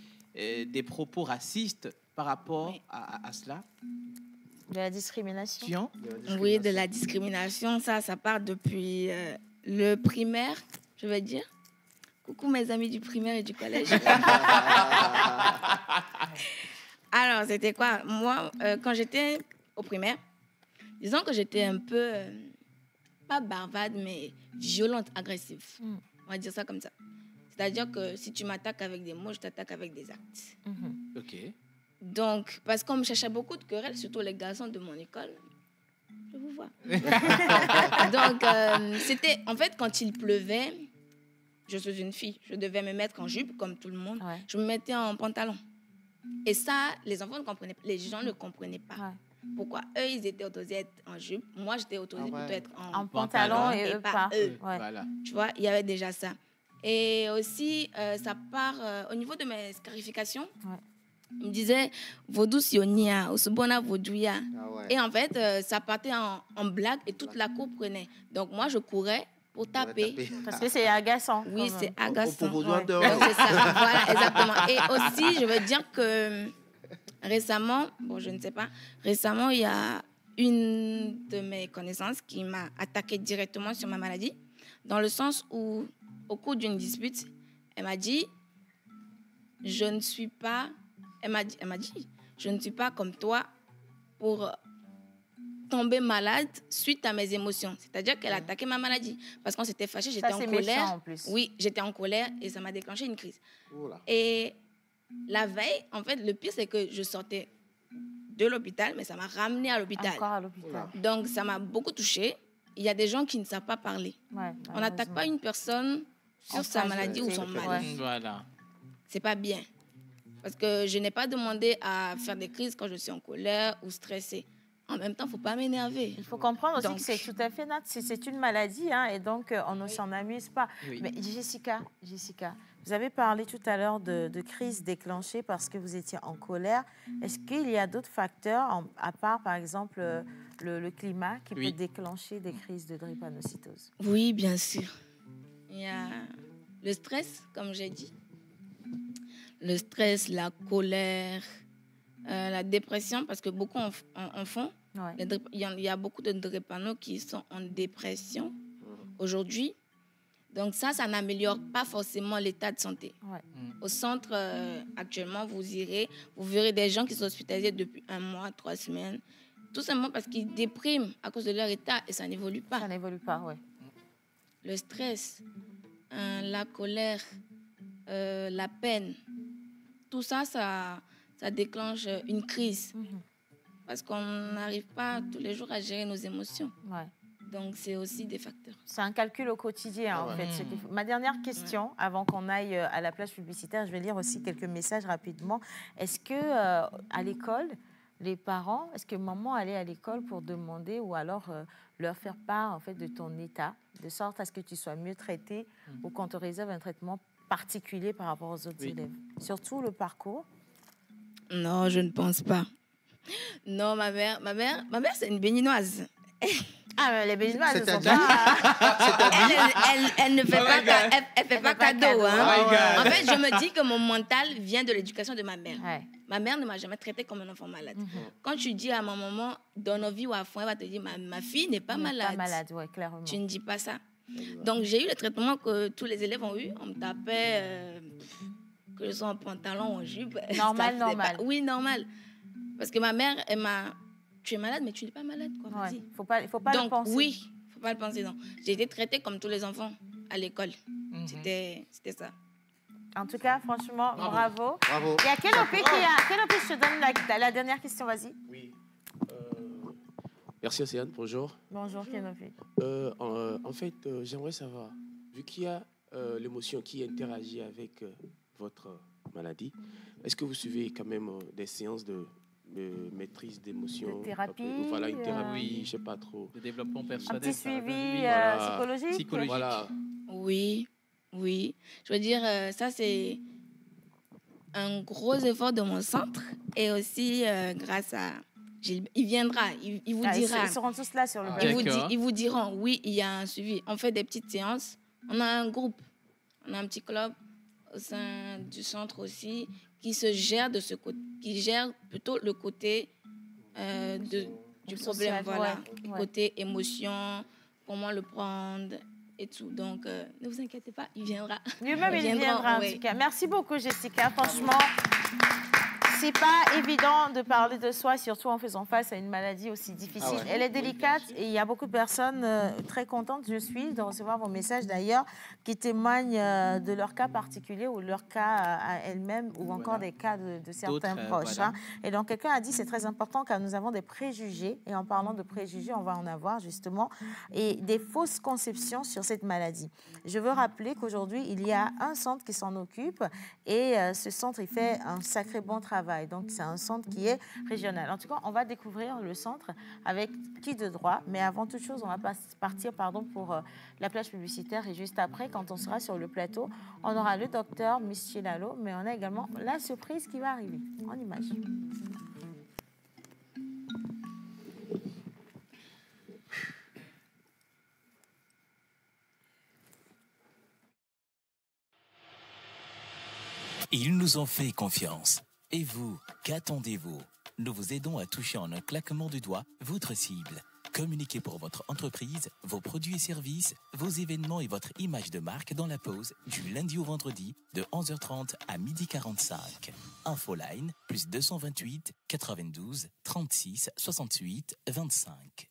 propos racistes par rapport à cela? De la discrimination? Oui, de la discrimination. Ça part depuis le primaire, je vais dire. Coucou mes amis du primaire et du collège. Alors, c'était quoi? Moi, quand j'étais au primaire, disons que j'étais un peu, pas bavarde, mais violente, agressive. On va dire ça comme ça. C'est-à-dire que si tu m'attaques avec des mots, je t'attaque avec des actes. OK. Donc, parce qu'on me cherchait beaucoup de querelles, surtout les garçons de mon école. Je vous vois. Donc, c'était... En fait, quand il pleuvait... je suis une fille. Je devais me mettre en jupe, comme tout le monde. Je me mettais en pantalon. Et ça, les gens ne comprenaient pas. Pourquoi eux, ils étaient autorisés à être en jupe. Moi, j'étais autorisée plutôt être en pantalon et pas eux. Voilà. Tu vois, il y avait déjà ça. Et aussi, ça part au niveau de mes scarifications. Il me disait Vaudou Sionia, Osubona Vaudouya. Et en fait, ça partait en blague et toute la cour prenait. Donc moi, je courais pour taper. Parce que c'est agaçant. Oui, c'est agaçant. C'est ça, voilà, exactement. Et aussi, je veux dire que récemment, bon, je ne sais pas, récemment, il y a une de mes connaissances qui m'a attaqué directement sur ma maladie, dans le sens où, au cours d'une dispute, elle m'a dit, je ne suis pas comme toi pour tomber malade suite à mes émotions. C'est-à-dire qu'elle a attaqué ma maladie. Parce qu'on s'était fâché, j'étais en colère. En plus. Oui, j'étais en colère et ça m'a déclenché une crise. Et la veille, en fait, le pire, c'est que je sortais de l'hôpital, mais ça m'a ramenée à l'hôpital. Encore à l'hôpital. Donc, ça m'a beaucoup touchée. Il y a des gens qui ne savent pas parler. On n'attaque pas une personne sur sa maladie ou son mal. Voilà. C'est pas bien. Parce que je n'ai pas demandé à faire des crises quand je suis en colère ou stressée. En même temps, il ne faut pas m'énerver. Il faut comprendre aussi que c'est tout à fait naturel. C'est une maladie, hein, et donc on ne s'en amuse pas. Oui. Mais Jessica, vous avez parlé tout à l'heure de crise déclenchée parce que vous étiez en colère. Est-ce qu'il y a d'autres facteurs, à part, par exemple, le climat, qui peut déclencher des crises de drépanocytose? Oui, bien sûr. Il y a le stress, comme j'ai dit. Le stress, la colère, la dépression, parce que beaucoup en font. Il y a beaucoup de drépano qui sont en dépression aujourd'hui. Donc ça n'améliore pas forcément l'état de santé. Au centre, actuellement, vous verrez des gens qui sont hospitalisés depuis 1 mois, 3 semaines, tout simplement parce qu'ils dépriment à cause de leur état et ça n'évolue pas. Ça n'évolue pas, oui. Le stress, la colère, la peine, tout ça, ça déclenche une crise. Parce qu'on n'arrive pas tous les jours à gérer nos émotions. Donc, c'est aussi des facteurs. C'est un calcul au quotidien, en fait. Ma dernière question, avant qu'on aille à la plage publicitaire, je vais lire aussi quelques messages rapidement. Est-ce que à l'école, les parents, est-ce que maman allait à l'école pour demander ou alors leur faire part en fait, de ton état, de sorte à ce que tu sois mieux traité ou qu'on te réserve un traitement particulier par rapport aux autres élèves? Surtout le parcours? Non, je ne pense pas. Non, ma mère, c'est une béninoise. Ah, mais les béninoises, elles sont elle ne fait pas cadeau. Hein. En fait, je me dis que mon mental vient de l'éducation de ma mère. Ma mère ne m'a jamais traité comme un enfant malade. Quand tu dis à ma maman, donne vie ou à fond, elle va te dire, ma fille n'est pas malade. Pas malade, ouais, clairement. Tu ne dis pas ça. Donc, j'ai eu le traitement que tous les élèves ont eu. On me tapait, que je sois en pantalon, en jupe. Normal. Oui, normal. Parce que ma mère, elle m'a... Tu es malade, mais tu n'es pas malade, quoi. Faut pas le penser. Oui, il ne faut pas le penser, non. J'ai été traitée comme tous les enfants à l'école. C'était ça. En tout cas, franchement, bravo. Bravo. Il y a Kenopi je te donne la dernière question, vas-y. Oui. Merci Océane, bonjour. Bonjour Kenopi. En fait, j'aimerais savoir, vu qu'il y a l'émotion qui interagit avec votre maladie, est-ce que vous suivez quand même des séances de maîtrise d'émotions, de thérapie, voilà, une thérapie, je ne sais pas trop. De développement personnel. Un petit suivi psychologique. Voilà. Oui. Je veux dire, ça, c'est un gros effort de mon centre. Et aussi, grâce à... Il viendra, il vous dira. Ils seront tous là sur le Ils vous diront, oui, il y a un suivi. On fait des petites séances. On a un groupe, on a un petit club au sein du centre aussi, qui se gère qui gère plutôt le côté du problème, voilà, côté émotion, comment le prendre et tout. Donc, ne vous inquiétez pas, il viendra. Lui-même, il viendra en tout cas. Merci beaucoup, Jessica. Franchement, c'est pas évident de parler de soi, surtout en faisant face à une maladie aussi difficile. Ah ouais. Elle est délicate et il y a beaucoup de personnes très contentes, je suis, de recevoir vos messages d'ailleurs, qui témoignent de leur cas particulier ou leur cas à elles-mêmes ou encore des cas de certains proches. Voilà. Hein. Et donc, quelqu'un a dit c'est très important car nous avons des préjugés. Et en parlant de préjugés, on va en avoir justement. Et des fausses conceptions sur cette maladie. Je veux rappeler qu'aujourd'hui, il y a un centre qui s'en occupe et ce centre, il fait un sacré bon travail. Donc, c'est un centre qui est régional. En tout cas, on va découvrir le centre avec qui de droit. Mais avant toute chose, on va partir pour la plage publicitaire. Et juste après, quand on sera sur le plateau, on aura le docteur Misty Lalo, mais on a également la surprise qui va arriver. En image. Ils nous ont fait confiance. Et vous, qu'attendez-vous? Nous vous aidons à toucher en un claquement de doigts votre cible. Communiquez pour votre entreprise, vos produits et services, vos événements et votre image de marque dans la pause du lundi au vendredi de 11h30 à 12h45. Infoline, plus 228 92 36 68 25.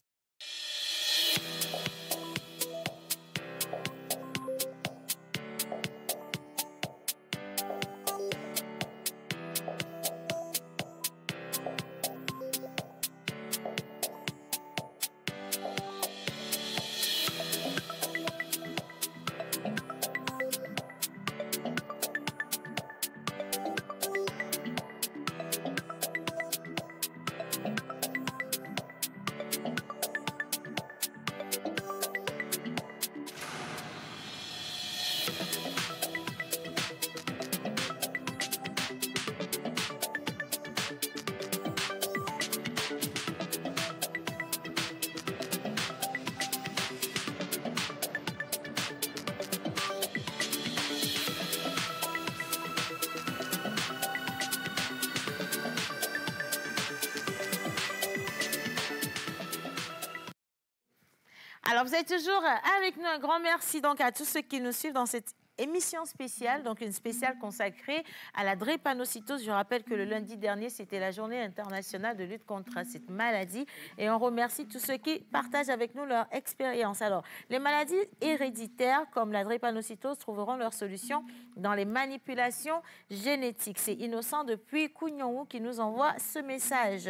Alors, vous êtes toujours avec nous. Un grand merci donc à tous ceux qui nous suivent dans cette émission spéciale, donc une spéciale consacrée à la drépanocytose. Je rappelle que le lundi dernier, c'était la journée internationale de lutte contre cette maladie et on remercie tous ceux qui partagent avec nous leur expérience. Alors, les maladies héréditaires comme la drépanocytose trouveront leur solution dans les manipulations génétiques. C'est Innocent depuis Kougnon qui nous envoie ce message.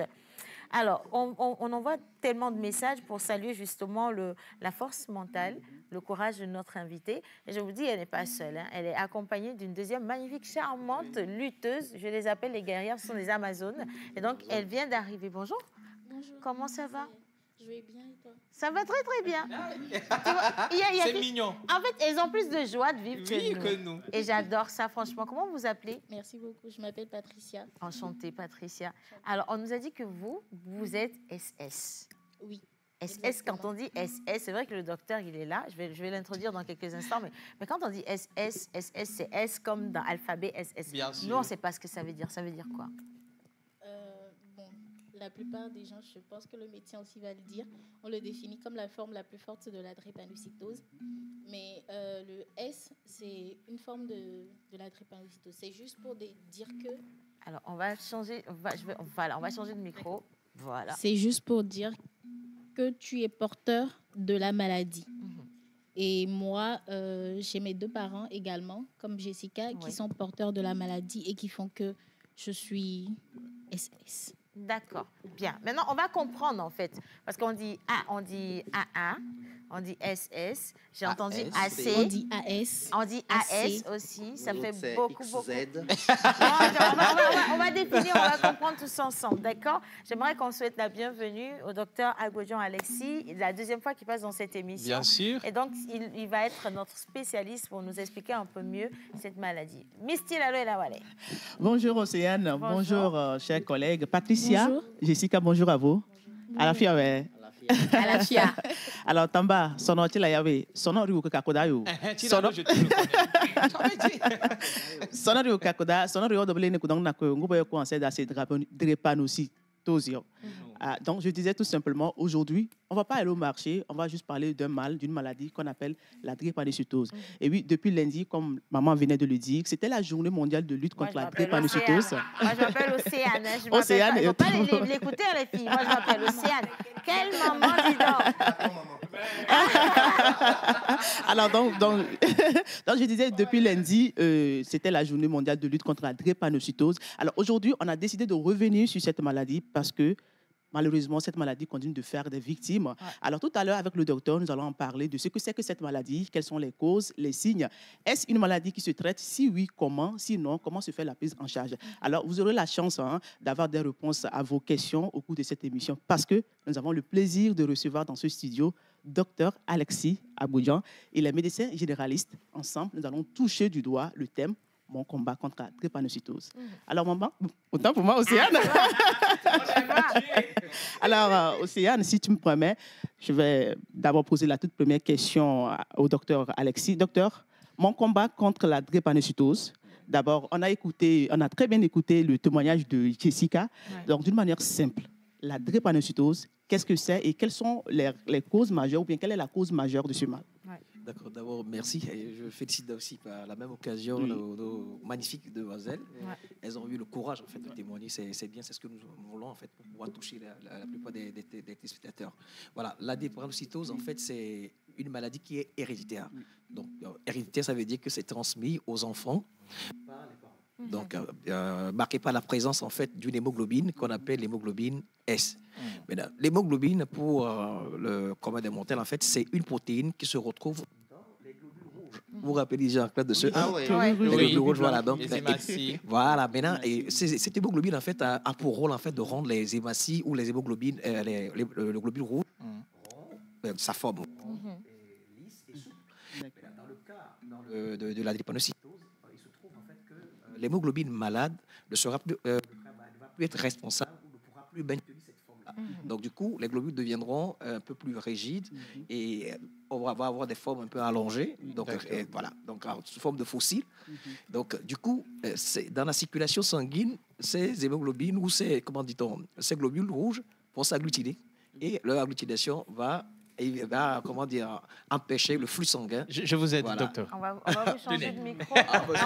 Alors, on envoie tellement de messages pour saluer justement la force mentale, le courage de notre invitée. Et je vous dis, elle n'est pas seule. Hein. Elle est accompagnée d'une deuxième magnifique, charmante lutteuse. Je les appelle les guerrières, ce sont des Amazones. Et donc, elle vient d'arriver. Bonjour. Bonjour. Comment ça va? Je vais bien et toi? Ça va très très bien. C'est mignon. En fait, elles ont plus de joie de vivre que nous. Et j'adore ça, franchement. Comment vous appelez? Merci beaucoup. Je m'appelle Patricia. Enchantée, Patricia. Alors, on nous a dit que vous êtes SS. Oui. SS, exactement. Quand on dit SS, c'est vrai que le docteur, il est là. Je vais l'introduire dans quelques instants. Mais quand on dit SS, c'est S comme dans l'alphabet SS. Bien sûr. Nous, on ne sait pas ce que ça veut dire. Ça veut dire quoi? La plupart des gens, je pense que le médecin aussi va le dire, on le définit comme la forme la plus forte de la drépanocytose. Mais le S, c'est une forme de la drépanocytose. C'est juste pour dire que... Alors, on va changer de micro. Voilà. C'est juste pour dire que tu es porteur de la maladie. Et moi, j'ai mes deux parents également, comme Jessica, qui sont porteurs de la maladie et qui font que je suis SS. D'accord, bien. Maintenant, on va comprendre en fait, parce qu'on dit A, on dit AA, on dit SS, j'ai entendu AC. On dit AS. On dit AS aussi, ça fait beaucoup. XZ. On va définir, on va comprendre tous ensemble, d'accord? J'aimerais qu'on souhaite la bienvenue au docteur Agodjon Alexis, la deuxième fois qu'il passe dans cette émission. Bien sûr. Et donc, il va être notre spécialiste pour nous expliquer un peu mieux cette maladie. Misty Lalo et Lawale. Bonjour Océane, bonjour chers collègues. Patricia, bonjour. Jessica, bonjour à vous. À la fia, à la fia. Alors Tamba, sono chila yawe, sono riu kakoda yo. Sono riu kakoda, sono riu double ne kudang na ko ngubo yo conseil da cette drépanocytose. Donc, je disais tout simplement, aujourd'hui, on ne va pas aller au marché, on va juste parler d'un mal, d'une maladie qu'on appelle la drépanocytose. Et oui, depuis lundi, comme maman venait de le dire, c'était la journée mondiale de lutte contre la drépanocytose. Moi, je m'appelle Océane. Océane. Il ne faut pas l'écouter, les filles. Moi, je m'appelle Océane. Quelle maman, dis donc. Alors, donc, je disais, depuis lundi, c'était la journée mondiale de lutte contre la drépanocytose. Alors, aujourd'hui, on a décidé de revenir sur cette maladie parce que malheureusement, cette maladie continue de faire des victimes. Ouais. Alors, tout à l'heure, avec le docteur, nous allons en parler de ce que c'est que cette maladie, quelles sont les causes, les signes. Est-ce une maladie qui se traite? Si oui, comment? Sinon, comment se fait la prise en charge? Alors, vous aurez la chance d'avoir des réponses à vos questions au cours de cette émission parce que nous avons le plaisir de recevoir dans ce studio Dr Alexis Aboudjan. Il est médecin généraliste. Ensemble, nous allons toucher du doigt le thème mon combat contre la drépanocytose. Alors, maman, autant pour moi, Océane. Alors, Océane, si tu me permets, je vais d'abord poser la toute première question au docteur Alexis. Docteur, mon combat contre la drépanocytose. D'abord, on a très bien écouté le témoignage de Jessica. Ouais. Donc, d'une manière simple, la drépanocytose, qu'est-ce que c'est et quelles sont les causes majeures ou bien quelle est la cause majeure de ce mal? Ouais. D'accord, d'abord, merci. Et je félicite aussi par la même occasion nos magnifiques demoiselles. Ouais. Elles ont eu le courage en fait, de témoigner. C'est bien, c'est ce que nous voulons en fait, pour pouvoir toucher la plupart des téléspectateurs. Voilà, la drépanocytose, en fait, c'est une maladie qui est héréditaire. Donc, héréditaire, ça veut dire que c'est transmis aux enfants par les parents. Donc, marqué par la présence en fait d'une hémoglobine qu'on appelle l'hémoglobine S. Maintenant, l'hémoglobine, pour le commun des mortels, en fait, c'est une protéine qui se retrouve dans les globules rouges. Vous vous rappelez déjà de ceux les globules rouges, voilà. Donc, les hématies. Voilà, maintenant, et cette hémoglobine, en fait, a pour rôle en fait, de rendre les hématies ou les hémoglobines, le globule rouge, sa forme lisse et souple. Dans le cas de la drépanocytose, il se trouve en fait que l'hémoglobine malade ne va plus être responsable ou ne pourra plus maintenir cette forme-là. Donc, du coup, les globules deviendront un peu plus rigides et on va avoir des formes un peu allongées. Donc, voilà, donc sous forme de fossiles. Donc, du coup, dans la circulation sanguine, ces hémoglobines ou ces globules rouges vont s'agglutiner et leur agglutination va empêcher le flux sanguin. Je vous aide, docteur. On va vous changer de micro.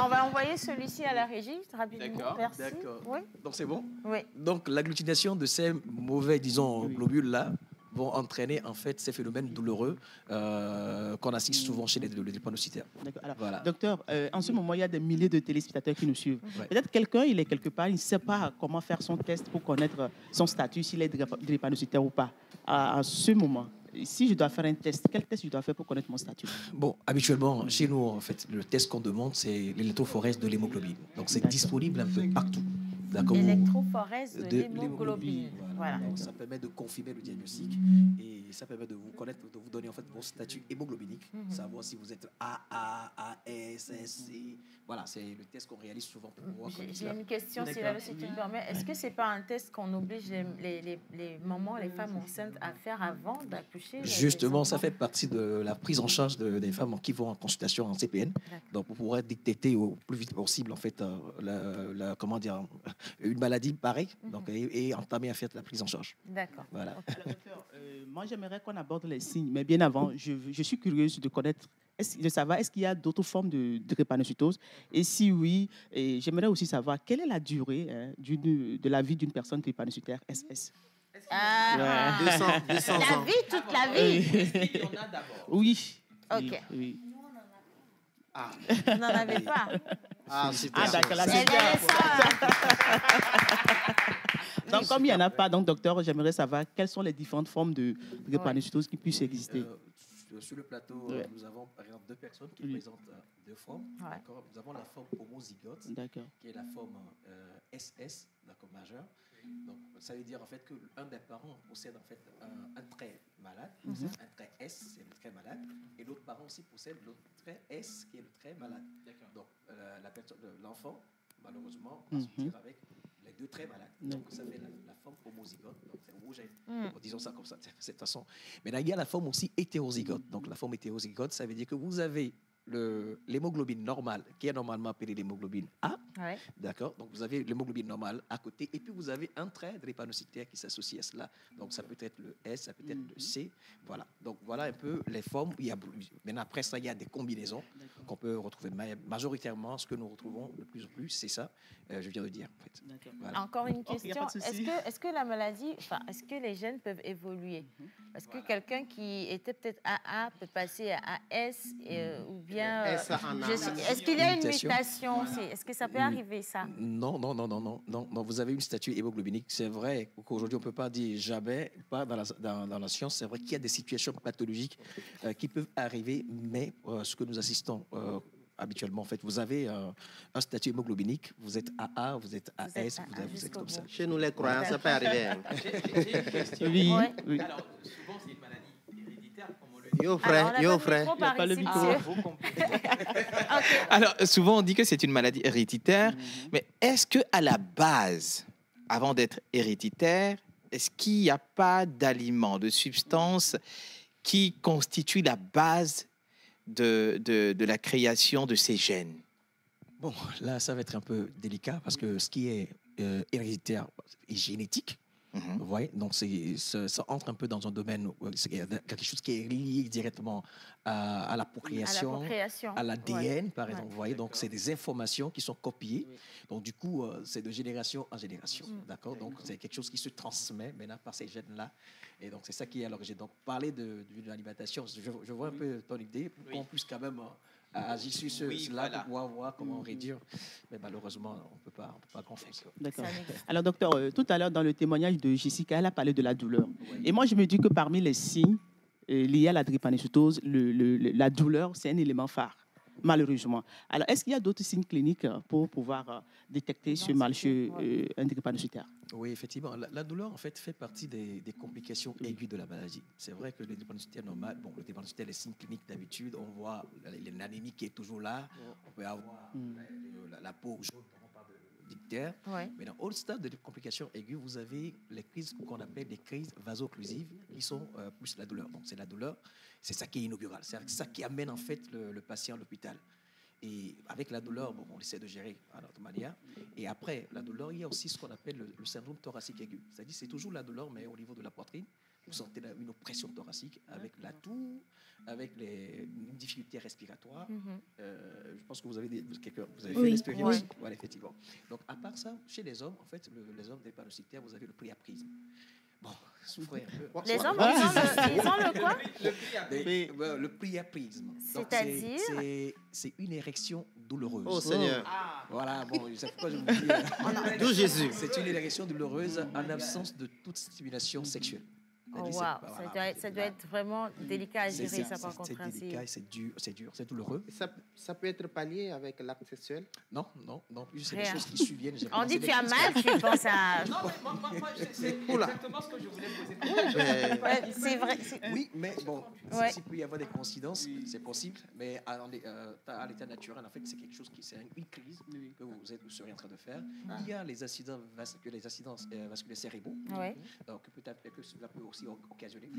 On va envoyer celui-ci à la régie rapidement. D'accord. Merci. D'accord. Oui. Donc, c'est bon? Oui. Donc, l'agglutination de ces mauvais, globules-là vont entraîner, en fait, ces phénomènes douloureux qu'on assiste souvent chez les drépanocytaires. Alors, voilà. Docteur, en ce moment, il y a des milliers de téléspectateurs qui nous suivent. Peut-être quelqu'un, il est quelque part, il ne sait pas comment faire son test pour connaître son statut, s'il est drépanocytaire ou pas. À ce moment, si je dois faire un test, quel test je dois faire pour connaître mon statut? Bon, habituellement, chez nous, en fait, le test qu'on demande, c'est l'électrophorèse de l'hémoglobine. Donc, c'est disponible un peu partout. L'électrophorèse de l'hémoglobine. Voilà. Donc, ça permet de confirmer le diagnostic et ça permet de vous connaître, de vous donner en fait vos statuts hémoglobiniques, savoir si vous êtes AA, AS, SC. Voilà, c'est le test qu'on réalise souvent pour pouvoir connaître. J'ai une question, si tu me permets. Est-ce que ce n'est pas un test qu'on oblige les mamans, les femmes enceintes à faire avant d'accoucher? Justement, ça fait partie de la prise en charge des femmes qui vont en consultation en CPN. Donc, pour pouvoir détecter au plus vite possible en fait une maladie pareille, donc et entamer à faire la prise en charge. D'accord. Voilà. Alors, docteur, moi j'aimerais qu'on aborde les signes, mais bien avant, je suis curieuse de connaître, de savoir est-ce qu'il y a d'autres formes de drépanocytose, et si oui, j'aimerais aussi savoir quelle est la durée de la vie d'une personne drépanocytaire SS. 200 la ans. vie, toute la vie. Est-ce qu'il y en a d'abord? Oui. Ok. Oui. Vous n'en avez pas? D'accord, là, c'est donc, comme il n'y en a pas, donc, docteur, j'aimerais savoir quelles sont les différentes formes de drépanocytose qui puissent exister. Sur le plateau, nous avons par exemple deux personnes qui présentent deux formes. Nous avons la forme homozygote, qui est la forme SS, d'accord, majeure. Donc, ça veut dire en fait qu'un des parents possède en fait un trait malade, un trait S, c'est le trait malade, et l'autre parent aussi possède le trait S, qui est le trait malade. Donc, l'enfant, malheureusement, va sortir avec les deux traits malades. Donc, ça fait la forme homozygote, donc c'est homogène. Disons ça comme ça, de cette façon. Mais là, il y a la forme aussi hétérozygote. Donc, la forme hétérozygote, ça veut dire que vous avez l'hémoglobine normale, qui est normalement appelée l'hémoglobine A. Ouais. D'accord? Donc, vous avez l'hémoglobine normale à côté. Et puis, vous avez un trait drépanocytaire qui s'associe à cela. Donc, ça peut être le S, ça peut être le C. Voilà. Donc, voilà un peu les formes. Maintenant, après ça, il y a des combinaisons qu'on peut retrouver. Mais majoritairement, ce que nous retrouvons de plus en plus, c'est ça, je viens de dire. En fait. Voilà. Encore une question. Est-ce que la maladie, est-ce que les gènes peuvent évoluer? Est-ce que quelqu'un qui était peut-être AA peut passer à AS ou bien est-ce qu'il y a une mutation aussi? Est-ce que ça peut arriver, ça? Non. Vous avez une statue hémoglobinique. C'est vrai qu'aujourd'hui, on ne peut pas dire jamais, pas dans la science, c'est vrai qu'il y a des situations pathologiques qui peuvent arriver, mais ce que nous assistons habituellement, en fait, vous avez un statut hémoglobinique, vous êtes AA, vous êtes AS, vous êtes comme ça. Chez nous, les croyants, ça peut arriver. J'ai une question. Oui. Alors, souvent, c'est une maladie héréditaire, comme on le dit. Yo, frère. Il n'y a pas le micro. Alors, souvent, on dit que c'est une maladie héréditaire, mais est-ce qu'à la base, avant d'être héréditaire, est-ce qu'il n'y a pas d'aliments, de substances qui constituent la base de la création de ces gènes? Bon, là, ça va être un peu délicat parce que ce qui est héréditaire est génétique. Vous voyez, donc ça entre un peu dans un domaine, c'est quelque chose qui est lié directement à la procréation, à l'ADN, par exemple. Vous voyez, donc c'est des informations qui sont copiées. Donc du coup, c'est de génération en génération, d'accord. Donc c'est quelque chose qui se transmet maintenant par ces gènes-là. Et donc c'est ça qui est à l'origine. Donc parler d'une alimentation, je vois un peu ton idée, pour qu'on puisse quand même agir sur cela, pour pouvoir voir comment réduire. Mais malheureusement, on ne peut pas grand-chose. D'accord. Alors, docteur, tout à l'heure, dans le témoignage de Jessica, elle a parlé de la douleur. Oui. Et moi, je me dis que parmi les signes liés à la drépanocytose, la douleur, c'est un élément phare, malheureusement. Alors, est-ce qu'il y a d'autres signes cliniques pour pouvoir détecter ce mal chez un drépanocytaire? Oui, effectivement. La douleur, en fait, fait partie des complications aiguës de la maladie. C'est vrai que le drépanocytaire normal, le drépanocytaire, les signes cliniques d'habitude, on voit l'anémie qui est toujours là. On peut avoir la peau jaune, on parle d'ictère. Mais dans autre stade de complications aiguës, vous avez les crises qu'on appelle des crises vaso-occlusives qui sont plus la douleur. Donc, c'est la douleur, c'est ça qui est inaugural. C'est ça qui amène, en fait, le patient à l'hôpital. Et avec la douleur, on essaie de gérer à notre manière. Et après la douleur, il y a aussi ce qu'on appelle le syndrome thoracique aigu. C'est-à-dire c'est toujours la douleur, mais au niveau de la poitrine. Vous sentez une oppression thoracique avec la toux, avec une difficulté respiratoire. Je pense que vous avez fait l'expérience. Oui. Voilà, effectivement. Donc, à part ça, chez les hommes, en fait, les hommes drépanocytaires, vous avez le priapisme. Bon, souffrez un peu. Les hommes, ils ont le quoi? Le priapisme. C'est-à-dire? C'est une érection douloureuse. Oh Seigneur. Voilà, bon, c'est pourquoi je vous dis. D'où Jésus. C'est une érection douloureuse en absence de toute stimulation sexuelle. Oh, wow. Ça doit être vraiment délicat à gérer, ça, par contre. C'est délicat, c'est dur, c'est douloureux. Ça peut être pallié avec l'acte sexuel? Non, c'est des choses qui surviennent. On dit tu as mal, tu penses à... Non, mais moi c'est exactement ce que je voulais poser. C'est vrai. Oui, mais bon, s'il peut y avoir des coïncidences, c'est possible, mais à l'état naturel, en fait, c'est quelque chose c'est une crise que vous seriez en train de faire. Il y a les accidents vasculaires cérébraux, donc peut-être que cela peut aussi occasionner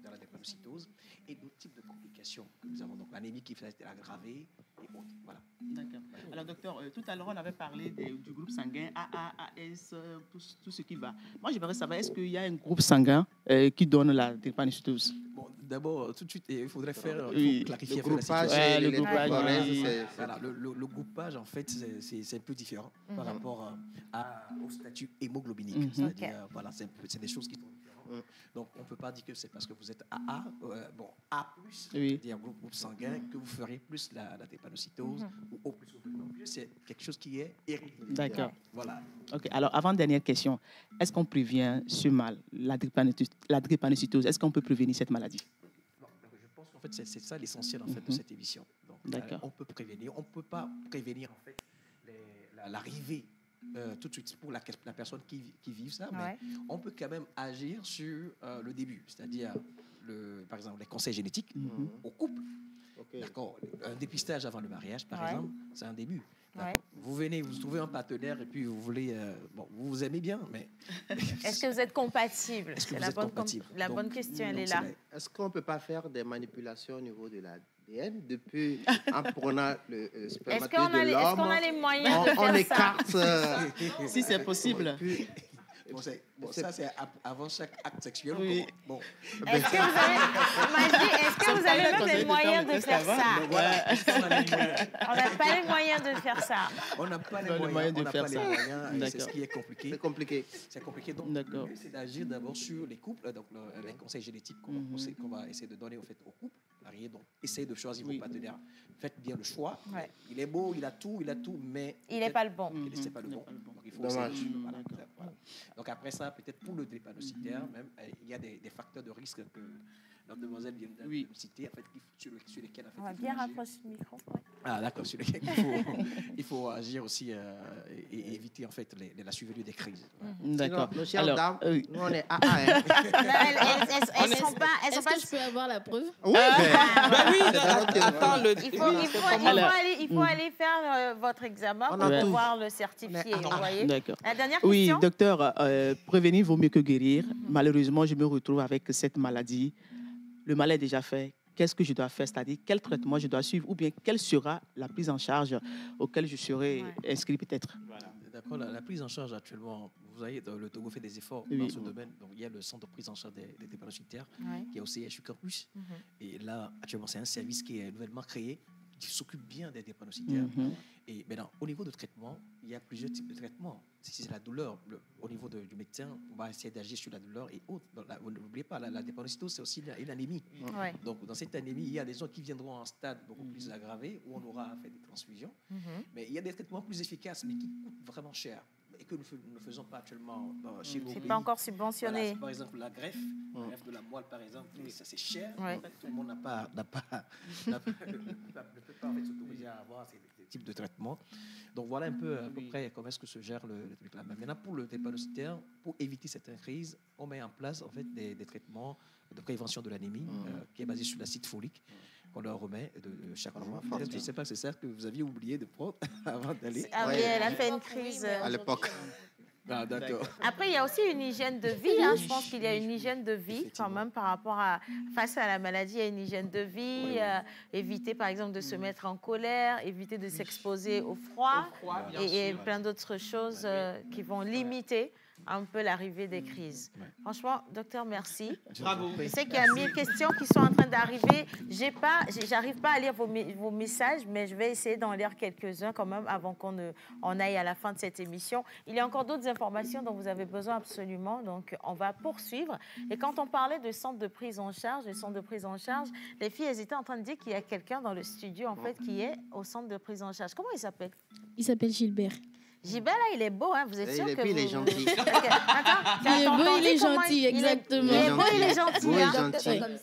dans la drépanocytose et d'autres types de complications que nous avons. Donc l'anémie qui fait aggraver et autres. Voilà. D'accord. Alors docteur, tout à l'heure on avait parlé du groupe sanguin AA, AS, tout ce qui va. Moi j'aimerais savoir, est-ce qu'il y a un groupe sanguin qui donne la drépanocytose? Bon, d'abord, tout de suite, il faudrait clarifier le groupage. Le groupage, en fait, c'est un peu différent par rapport au statut hémoglobinique. C'est-à-dire, voilà, c'est des choses qui sont différentes. Donc, on ne peut pas dire que c'est parce que vous êtes AA, A+, c'est-à-dire groupe sanguin, que vous ferez plus la drépanocytose ou O+. Donc, c'est quelque chose qui est héréditaire. D'accord. Voilà. OK. Alors, avant-dernière question. Est-ce qu'on prévient ce mal, la drépanocytose? Est-ce qu'on peut prévenir cette maladie? Non, je pense qu'en fait, c'est ça l'essentiel en fait, de cette émission. Donc, on peut prévenir. On ne peut pas prévenir en fait, l'arrivée tout de suite pour la personne qui vit ça, mais on peut quand même agir sur le début, c'est-à-dire, par exemple, les conseils génétiques au couple. D'accord. Un dépistage avant le mariage, par exemple, c'est un début. Vous venez, vous trouvez un partenaire et puis vous voulez, vous vous aimez bien, mais est-ce que vous êtes compatible? Est-ce que vous êtes compatible? La bonne question, elle est là. Est-ce qu'on ne peut pas faire des manipulations au niveau de ADN depuis en prenant le spermatozoïde de l'homme. Est-ce qu'on a les moyens de faire on écarte, si c'est possible. Ça, c'est avant chaque acte sexuel. Oui. Bon. Est-ce que vous avez même les moyens de faire ça? On n'a pas les moyens de faire ça. On n'a pas les moyens de faire ça. C'est ce qui est compliqué. C'est compliqué. Donc, c'est d'agir d'abord sur les couples. Donc, les conseils génétiques qu'on va essayer de donner au couple. Donc, essayez de choisir vos partenaires. Faites bien le choix. Ouais. Il est beau, il a tout, mais... Il n'est pas le bon. C'est pas le bon. Donc, il faut voilà. Donc, après ça, peut-être pour le drépanocytaire, même, il y a des facteurs de risque que la demoiselle vient de citer, en fait, sur lesquels... En fait, on va bien rapprocher le micro. Ouais. Ah, d'accord, sur lesquels il faut agir aussi et éviter, en fait, la survenue des crises. D'accord. Nos chers dames, nous, on est AA. Elles sont pas... Est-ce que je peux avoir la preuve? Oui, attends, il faut aller faire votre examen pour pouvoir le certifier. Vous voyez? D'accord. La dernière question. Oui, docteur, prévenir vaut mieux que guérir. Malheureusement, je me retrouve avec cette maladie. Le mal est déjà fait. Qu'est-ce que je dois faire? C'est-à-dire, quel traitement je dois suivre ou bien quelle sera la prise en charge auquel je serai inscrit peut-être? Voilà. D'accord. La prise en charge actuellement, vous voyez, le Togo fait des efforts dans ce domaine. Donc, il y a le centre de prise en charge des drépanocytaires qui est au CHU Campus. Et là, actuellement, c'est un service qui est nouvellement créé qui s'occupe bien des drépanocytaires. Et maintenant, au niveau de traitement, il y a plusieurs types de traitements. Si c'est la douleur, au niveau du médecin, on va essayer d'agir sur la douleur et autres. N'oubliez pas, la drépanocytose, c'est aussi une anémie. Donc, dans cette anémie, il y a des gens qui viendront en stade beaucoup plus aggravé où on aura fait des transfusions. Mais il y a des traitements plus efficaces, mais qui coûtent vraiment cher et que nous ne faisons pas actuellement chez nous. C'est pas encore subventionné. Voilà, par exemple, la greffe de la moelle, par exemple, ça c'est cher. En fait, tout le monde ne peut pas en fait, s'autoriser à avoir ces types de traitements. Donc voilà un peu à peu près comment est-ce que se gère le truc là. Maintenant, pour le drépanocytaire, pour éviter certaines crises, on met en place en fait des traitements de prévention de l'anémie qui est basé sur l'acide folique qu'on leur remet de chaque mois. Je ne sais pas, c'est ça que vous aviez oublié de prendre avant d'aller. Ah oui, elle a fait une crise à l'époque. Ah, d'accord. Après, il y a aussi une hygiène de vie. Je pense qu'il y a une hygiène de vie quand même par rapport face à la maladie. Il y a une hygiène de vie. Éviter, par exemple, de se mettre en colère, éviter de s'exposer au froid et plein d'autres choses qui vont limiter un peu l'arrivée des crises. Franchement, docteur, merci. Bravo. Je sais qu'il y a 1000 questions qui sont en train d'arriver. J'arrive pas à lire vos messages, mais je vais essayer d'en lire quelques-uns quand même avant qu'on aille à la fin de cette émission. Il y a encore d'autres informations dont vous avez besoin absolument, donc on va poursuivre. Et quand on parlait de centre de prise en charge, les filles, elles étaient en train de dire qu'il y a quelqu'un dans le studio en fait qui est au centre de prise en charge. Comment il s'appelle? Il s'appelle Gilbert. Gilbert, là, il est beau, hein? Vous êtes sûr que il est gentil. Il est beau, il est gentil, exactement. Il est beau, il est gentil.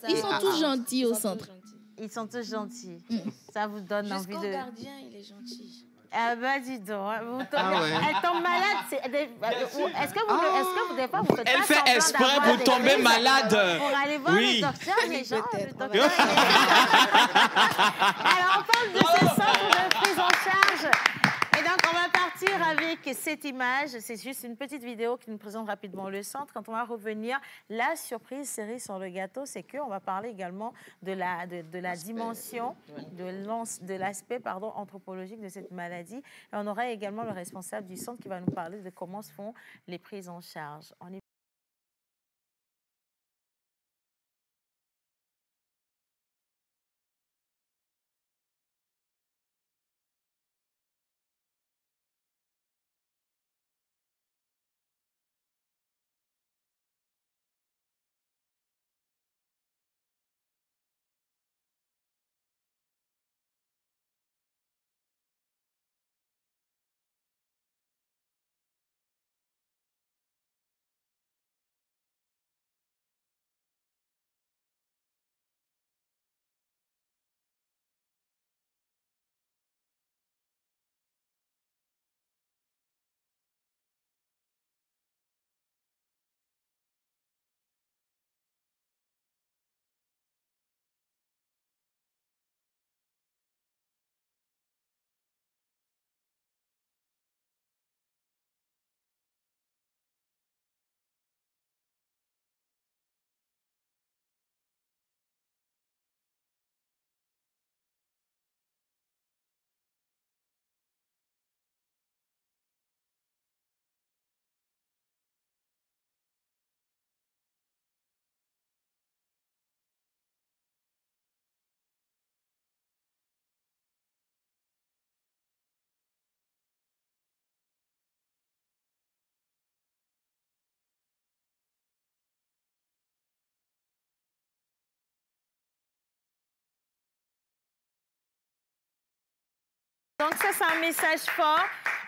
Ils sont tous gentils au centre. Ils sont tous gentils. Ça vous donne envie de... Jusqu'au gardien, il est gentil. Ah bah dis donc, elle tombe malade. Est-ce que vous des fois vous faites Elle fait exprès pour tomber malade. Pour aller voir le docteur, les gens. Alors on parle de ce centre de prise en charge. Et donc, on va partir avec cette image. C'est juste une petite vidéo qui nous présente rapidement le centre. Quand on va revenir, la surprise cerise sur le gâteau, c'est qu'on va parler également de la dimension, de l'aspect anthropologique de cette maladie. Et on aura également le responsable du centre qui va nous parler de comment se font les prises en charge. Donc ça, c'est un message fort.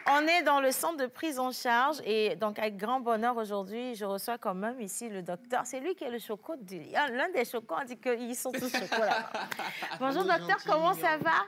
On est dans le centre de prise en charge et donc avec grand bonheur aujourd'hui, je reçois quand même ici le docteur. C'est lui qui est le choco. L'un des chocos, on dit qu'ils sont tous chocos là. Bonjour docteur, comment ça va?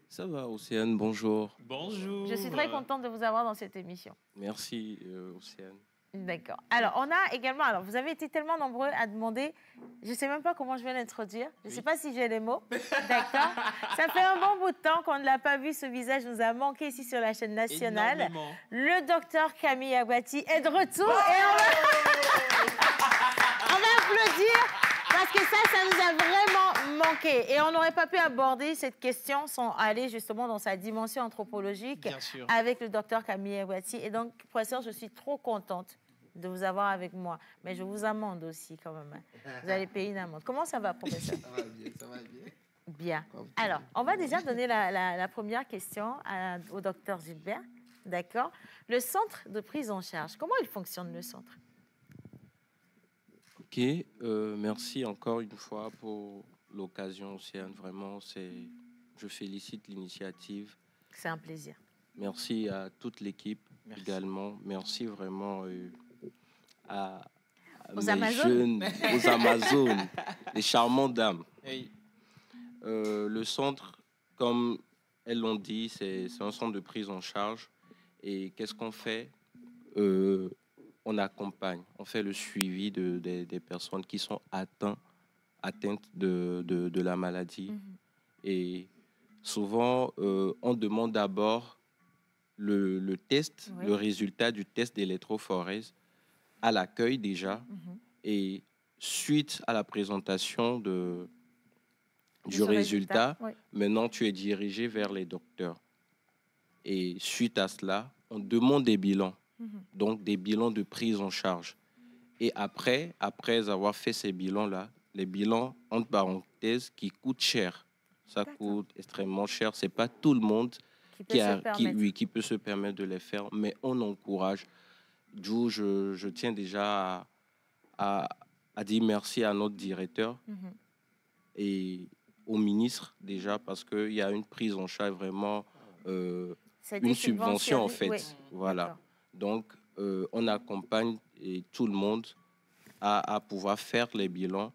Ça va, Océane, bonjour. Bonjour. Je suis très contente de vous avoir dans cette émission. Merci, Océane. D'accord. Alors, on a également... Alors, vous avez été tellement nombreux à demander... Je ne sais même pas comment je vais l'introduire. Je ne sais pas si j'ai les mots. D'accord. Ça fait un bon bout de temps qu'on ne l'a pas vu. Ce visage nous a manqué ici sur la chaîne nationale. Énormément. Le docteur Camille Aguati est de retour. Et on va applaudir parce que ça nous a vraiment manqué. Et on n'aurait pas pu aborder cette question sans aller justement dans sa dimension anthropologique avec le docteur Camille Aguati. Et donc, professeur, je suis trop contente de vous avoir avec moi. Mais je vous amende aussi quand même. Vous allez payer une amende. Comment ça va, professeur? Ça va bien, ça va bien. Bien. Alors, on va déjà donner la première question au docteur Gilbert. D'accord. Le centre de prise en charge, comment il fonctionne, le centre? Ok, merci encore une fois pour l'occasion, Océane. Vraiment, je félicite l'initiative. C'est un plaisir. Merci à toute l'équipe également. Merci vraiment aux Amazones. Aux Amazones, les charmantes dames. Hey. Le centre, comme elles l'ont dit, c'est un centre de prise en charge. Et qu'est-ce qu'on fait? On accompagne, on fait le suivi des personnes qui sont atteintes de la maladie. Et souvent, on demande d'abord le test, le résultat du test d'électrophorèse à l'accueil déjà. Et suite à la présentation du résultat, maintenant tu es dirigé vers les docteurs. Et suite à cela, on demande des bilans. Donc des bilans de prise en charge. Et après avoir fait ces bilans-là, les bilans, entre parenthèses, qui coûtent cher. Ça coûte extrêmement cher. Ce n'est pas tout le monde qui peut se permettre de les faire, mais on encourage. D'où je tiens déjà à dire merci à notre directeur et au ministre déjà, parce qu'il y a une prise en charge vraiment, une subvention en fait. Oui. Voilà. Donc, on accompagne tout le monde à pouvoir faire les bilans.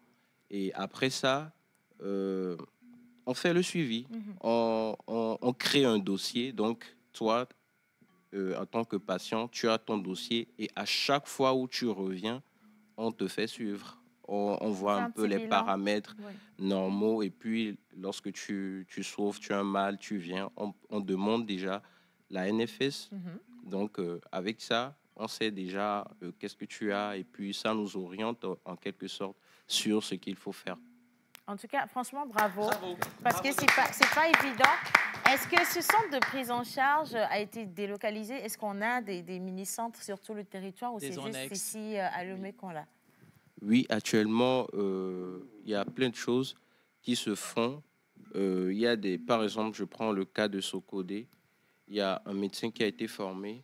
Et après ça, on fait le suivi. On crée un dossier. Donc, toi, en tant que patient, tu as ton dossier. Et à chaque fois où tu reviens, on te fait suivre. On voit un peu les paramètres normaux. Et puis, lorsque tu souffres, tu as un mal, tu viens, on demande déjà la NFS. Donc, avec ça, on sait déjà qu'est-ce que tu as et puis ça nous oriente en quelque sorte sur ce qu'il faut faire. En tout cas, franchement, bravo. Parce que c'est pas évident. Est-ce que ce centre de prise en charge a été délocalisé? Est-ce qu'on a des mini-centres sur tout le territoire ou c'est juste ici à Lomé qu'on l'a? Oui, actuellement, il y a plein de choses qui se font. Il y a par exemple, je prends le cas de Sokodé. Il y a un médecin qui a été formé.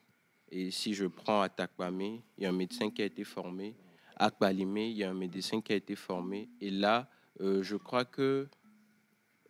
Et si je prends à Takwame, il y a un médecin qui a été formé. À Kbalimé, il y a un médecin qui a été formé. Et là, je crois que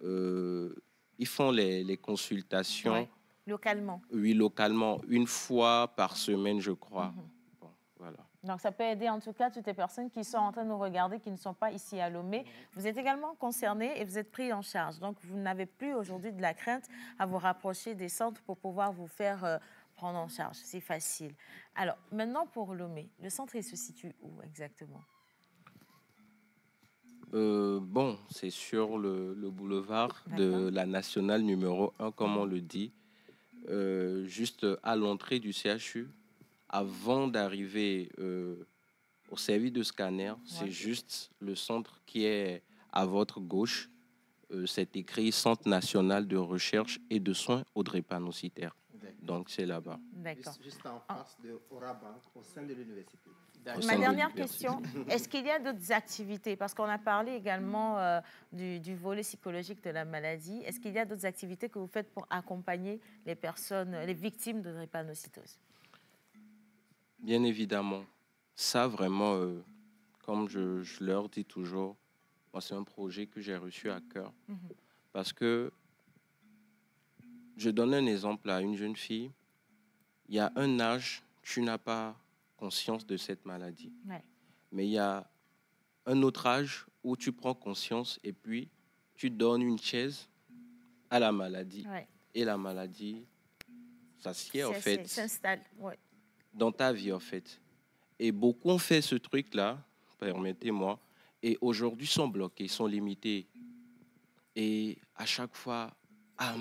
ils font les consultations. Localement. Oui, localement. Une fois par semaine, je crois. Bon, voilà. Donc, ça peut aider en tout cas toutes les personnes qui sont en train de nous regarder, qui ne sont pas ici à Lomé. Vous êtes également concernés et vous êtes pris en charge. Donc, vous n'avez plus aujourd'hui de la crainte à vous rapprocher des centres pour pouvoir vous faire prendre en charge. C'est facile. Alors, maintenant pour Lomé, le centre, il se situe où exactement? Bon, c'est sur le boulevard de la Nationale numéro 1, comme on le dit, juste à l'entrée du CHU. Avant d'arriver au service de scanner, c'est juste le centre qui est à votre gauche. C'est écrit Centre national de recherche et de soins aux drépanocytaires. Donc, c'est là-bas. Juste en face de Oraban, au sein de l'université. Ma dernière question, est-ce qu'il y a d'autres activités? Parce qu'on a parlé également du volet psychologique de la maladie. Est-ce qu'il y a d'autres activités que vous faites pour accompagner les personnes, les victimes de drépanocytose? Bien évidemment. Ça, vraiment, comme je leur dis toujours, moi, c'est un projet que j'ai reçu à cœur. Parce que je donne un exemple à une jeune fille. Il y a un âge, tu n'as pas conscience de cette maladie. Ouais. Mais il y a un autre âge où tu prends conscience et puis tu donnes une chaise à la maladie. Ouais. Et la maladie s'assied, en fait, s'installe, ouais, dans ta vie, en fait. Et beaucoup ont fait ce truc-là, permettez-moi, et aujourd'hui sont bloqués, sont limités. Et à chaque fois, ah,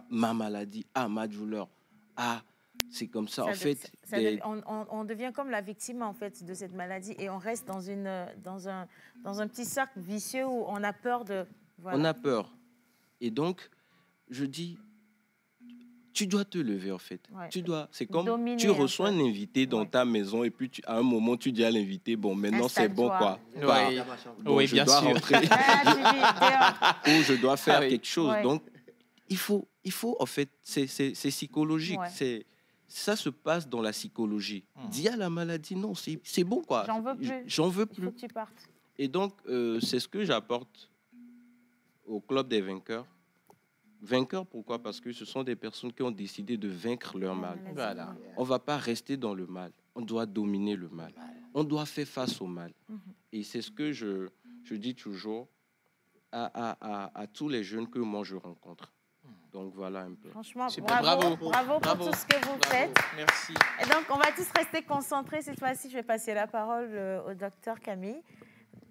ma maladie, ah, ma douleur, ah, c'est comme ça. En fait, on devient comme la victime, en fait, de cette maladie et on reste dans un petit cercle vicieux où on a peur de... Voilà. On a peur. Et donc, je dis, tu dois te lever, en fait. Ouais. C'est comme dominer, tu reçois un invité dans ta maison et puis à un moment, tu dis à l'invité, bon, maintenant, c'est bon, quoi. Oui, bon, oui, bien sûr. Rentrer. Ou je dois faire quelque chose. Ouais. Donc, il faut, en fait, c'est psychologique. Ouais. Ça se passe dans la psychologie. Dis à la maladie, non, c'est bon, quoi. J'en veux plus. J'en veux plus. Il faut que tu partes. Et donc, c'est ce que j'apporte au Club des vainqueurs. Vainqueurs, pourquoi? Parce que ce sont des personnes qui ont décidé de vaincre leur mal. Voilà. On ne va pas rester dans le mal. On doit dominer le mal. On doit faire face au mal. Et c'est ce que je dis toujours à tous les jeunes que moi je rencontre. Donc voilà un peu. Franchement, bravo pour tout ce que vous faites. Merci. Et donc, on va tous rester concentrés. Cette fois-ci, je vais passer la parole au docteur Camille.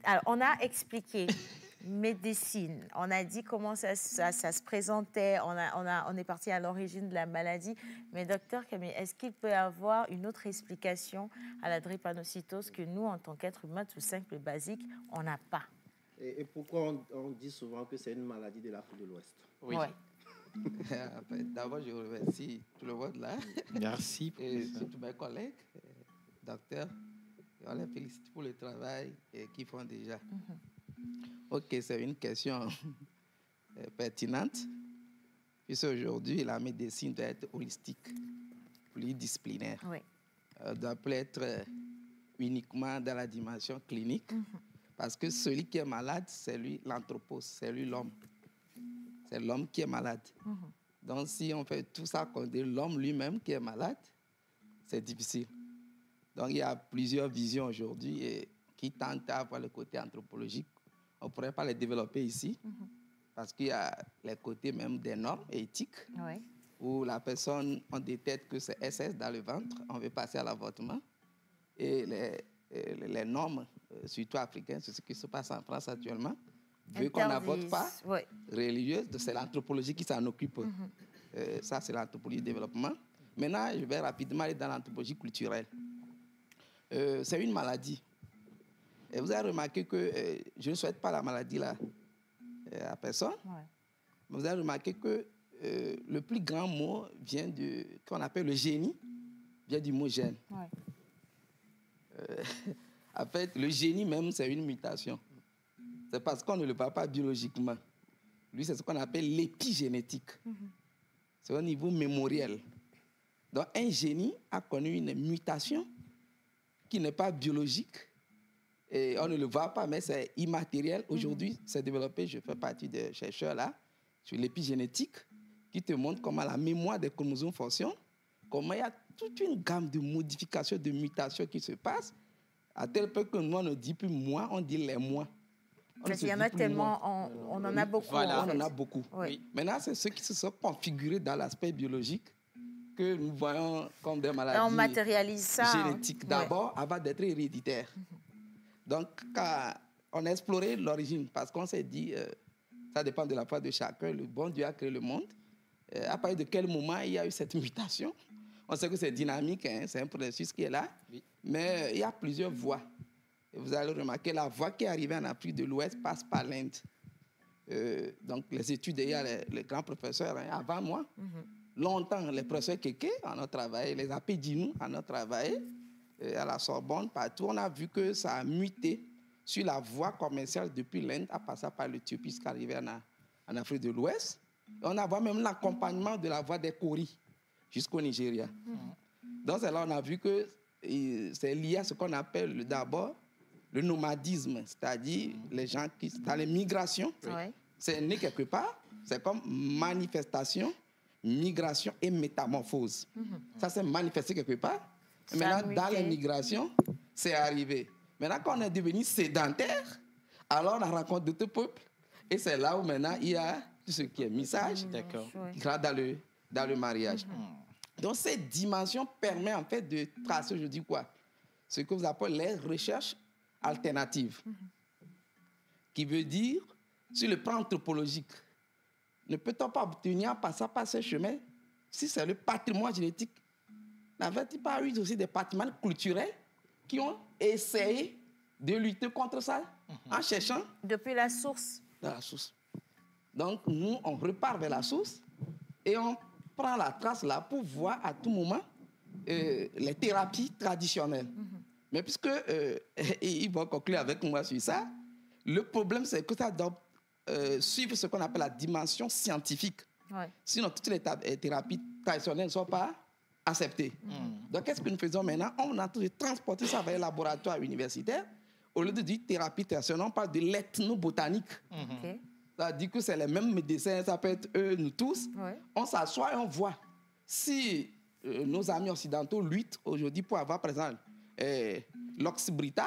Alors, on a expliqué médecine. On a dit comment ça se présentait. On est parti à l'origine de la maladie. Mais docteur Camille, est-ce qu'il peut y avoir une autre explication à la drépanocytose que nous, en tant qu'êtres humains, tout simple et basique, on n'a pas? Et pourquoi on dit souvent que c'est une maladie de l'Afrique de l'Ouest? Oui. Ouais. D'abord, je remercie tout le monde là. Merci. Et surtout mes collègues, docteurs. On les félicite pour le travail qu'ils font déjà. Ok, c'est une question pertinente. Puisque aujourd'hui, la médecine doit être holistique, pluridisciplinaire. Oui. Elle doit plus être uniquement dans la dimension clinique. Parce que celui qui est malade, c'est lui l'anthropos, c'est lui l'homme. C'est l'homme qui est malade. Donc, si on fait tout ça contre l'homme lui-même qui est malade, c'est difficile. Donc, il y a plusieurs visions aujourd'hui qui tentent à avoir le côté anthropologique. On ne pourrait pas les développer ici, parce qu'il y a les côtés même des normes éthiques, où la personne, on détecte que c'est SS dans le ventre, on veut passer à l'avortement. Et les normes, surtout africaines, c'est ce qui se passe en France actuellement, vu qu'on n'avorte pas, religieuse, c'est l'anthropologie qui s'en occupe. Ça, c'est l'anthropologie du développement. Maintenant, je vais rapidement aller dans l'anthropologie culturelle. C'est une maladie. Et vous avez remarqué que je ne souhaite pas la maladie là à personne. Mais vous avez remarqué que le plus grand mot vient qu'on appelle le génie, vient du mot gène. En fait, le génie même, c'est une mutation. C'est parce qu'on ne le voit pas biologiquement. Lui, c'est ce qu'on appelle l'épigénétique. C'est au niveau mémoriel. Donc, un génie a connu une mutation qui n'est pas biologique. Et on ne le voit pas, mais c'est immatériel. Aujourd'hui, c'est développé, je fais partie des chercheurs là, sur l'épigénétique, qui te montre comment la mémoire des chromosomes fonctionne, comment il y a toute une gamme de modifications, de mutations qui se passent, à tel point que nous, on ne dit plus moi, on dit les mois. Parce qu'il y en a tellement, on en a beaucoup. Voilà, on en a beaucoup. Oui. Maintenant, c'est ceux qui se sont configurés dans l'aspect biologique que nous voyons comme des maladies. On matérialise ça. Génétiques d'abord, avant d'être héréditaires. Donc, quand on a exploré l'origine, parce qu'on s'est dit, ça dépend de la foi de chacun, le bon Dieu a créé le monde. À partir de quel moment il y a eu cette mutation? On sait que c'est dynamique, hein, c'est un processus qui est là, mais il y a plusieurs voies. Et vous allez remarquer, la voie qui est arrivée en Afrique de l'Ouest passe par l'Inde. Donc, les études, il y a les grands professeurs avant moi. Longtemps, les professeurs Kéké en ont travaillé, les Apédinou en ont travaillé, à la Sorbonne, partout. On a vu que ça a muté sur la voie commerciale depuis l'Inde, à passer par l'Éthiopie jusqu'à arriver en Afrique de l'Ouest. On a vu même l'accompagnement de la voie des Kori jusqu'au Nigeria. Donc, c'est là qu'on a vu que c'est lié à ce qu'on appelle d'abord le nomadisme, c'est-à-dire les gens qui sont dans les migrations. C'est né quelque part, c'est comme manifestation migration et métamorphose. Ça s'est manifesté quelque part. Maintenant, dans les migrations, c'est arrivé. Maintenant, quand on est devenu sédentaire, alors on rencontre d'autres peuples. Et c'est là où maintenant, il y a tout ce qui est message qui rentre dans le mariage. Donc, cette dimension permet en fait de tracer, je dis quoi? Ce que vous appelez les recherches alternatives. Qui veut dire, sur le plan anthropologique, ne peut-on pas obtenir en passant par ce chemin, si c'est le patrimoine génétique, n'avait-il pas eu aussi des patrimoines culturels qui ont essayé de lutter contre ça en cherchant? Depuis la source. Dans la source. Donc, nous, on repart vers la source et on prend la trace là pour voir à tout moment les thérapies traditionnelles. Mais puisque ils vont conclure avec moi sur ça, le problème, c'est que ça doit suivre ce qu'on appelle la dimension scientifique. Sinon, toutes les thérapies traditionnelles ne sont pas acceptées. Donc, qu'est-ce que nous faisons maintenant? On a transporté ça vers les laboratoires universitaires. Au lieu de dire thérapie traditionnelle, on parle de l'ethnobotanique. Ça dit que c'est les mêmes médecins, ça peut être eux, nous tous. On s'assoit et on voit si nos amis occidentaux luttent aujourd'hui pour avoir, par exemple, l'oxybrita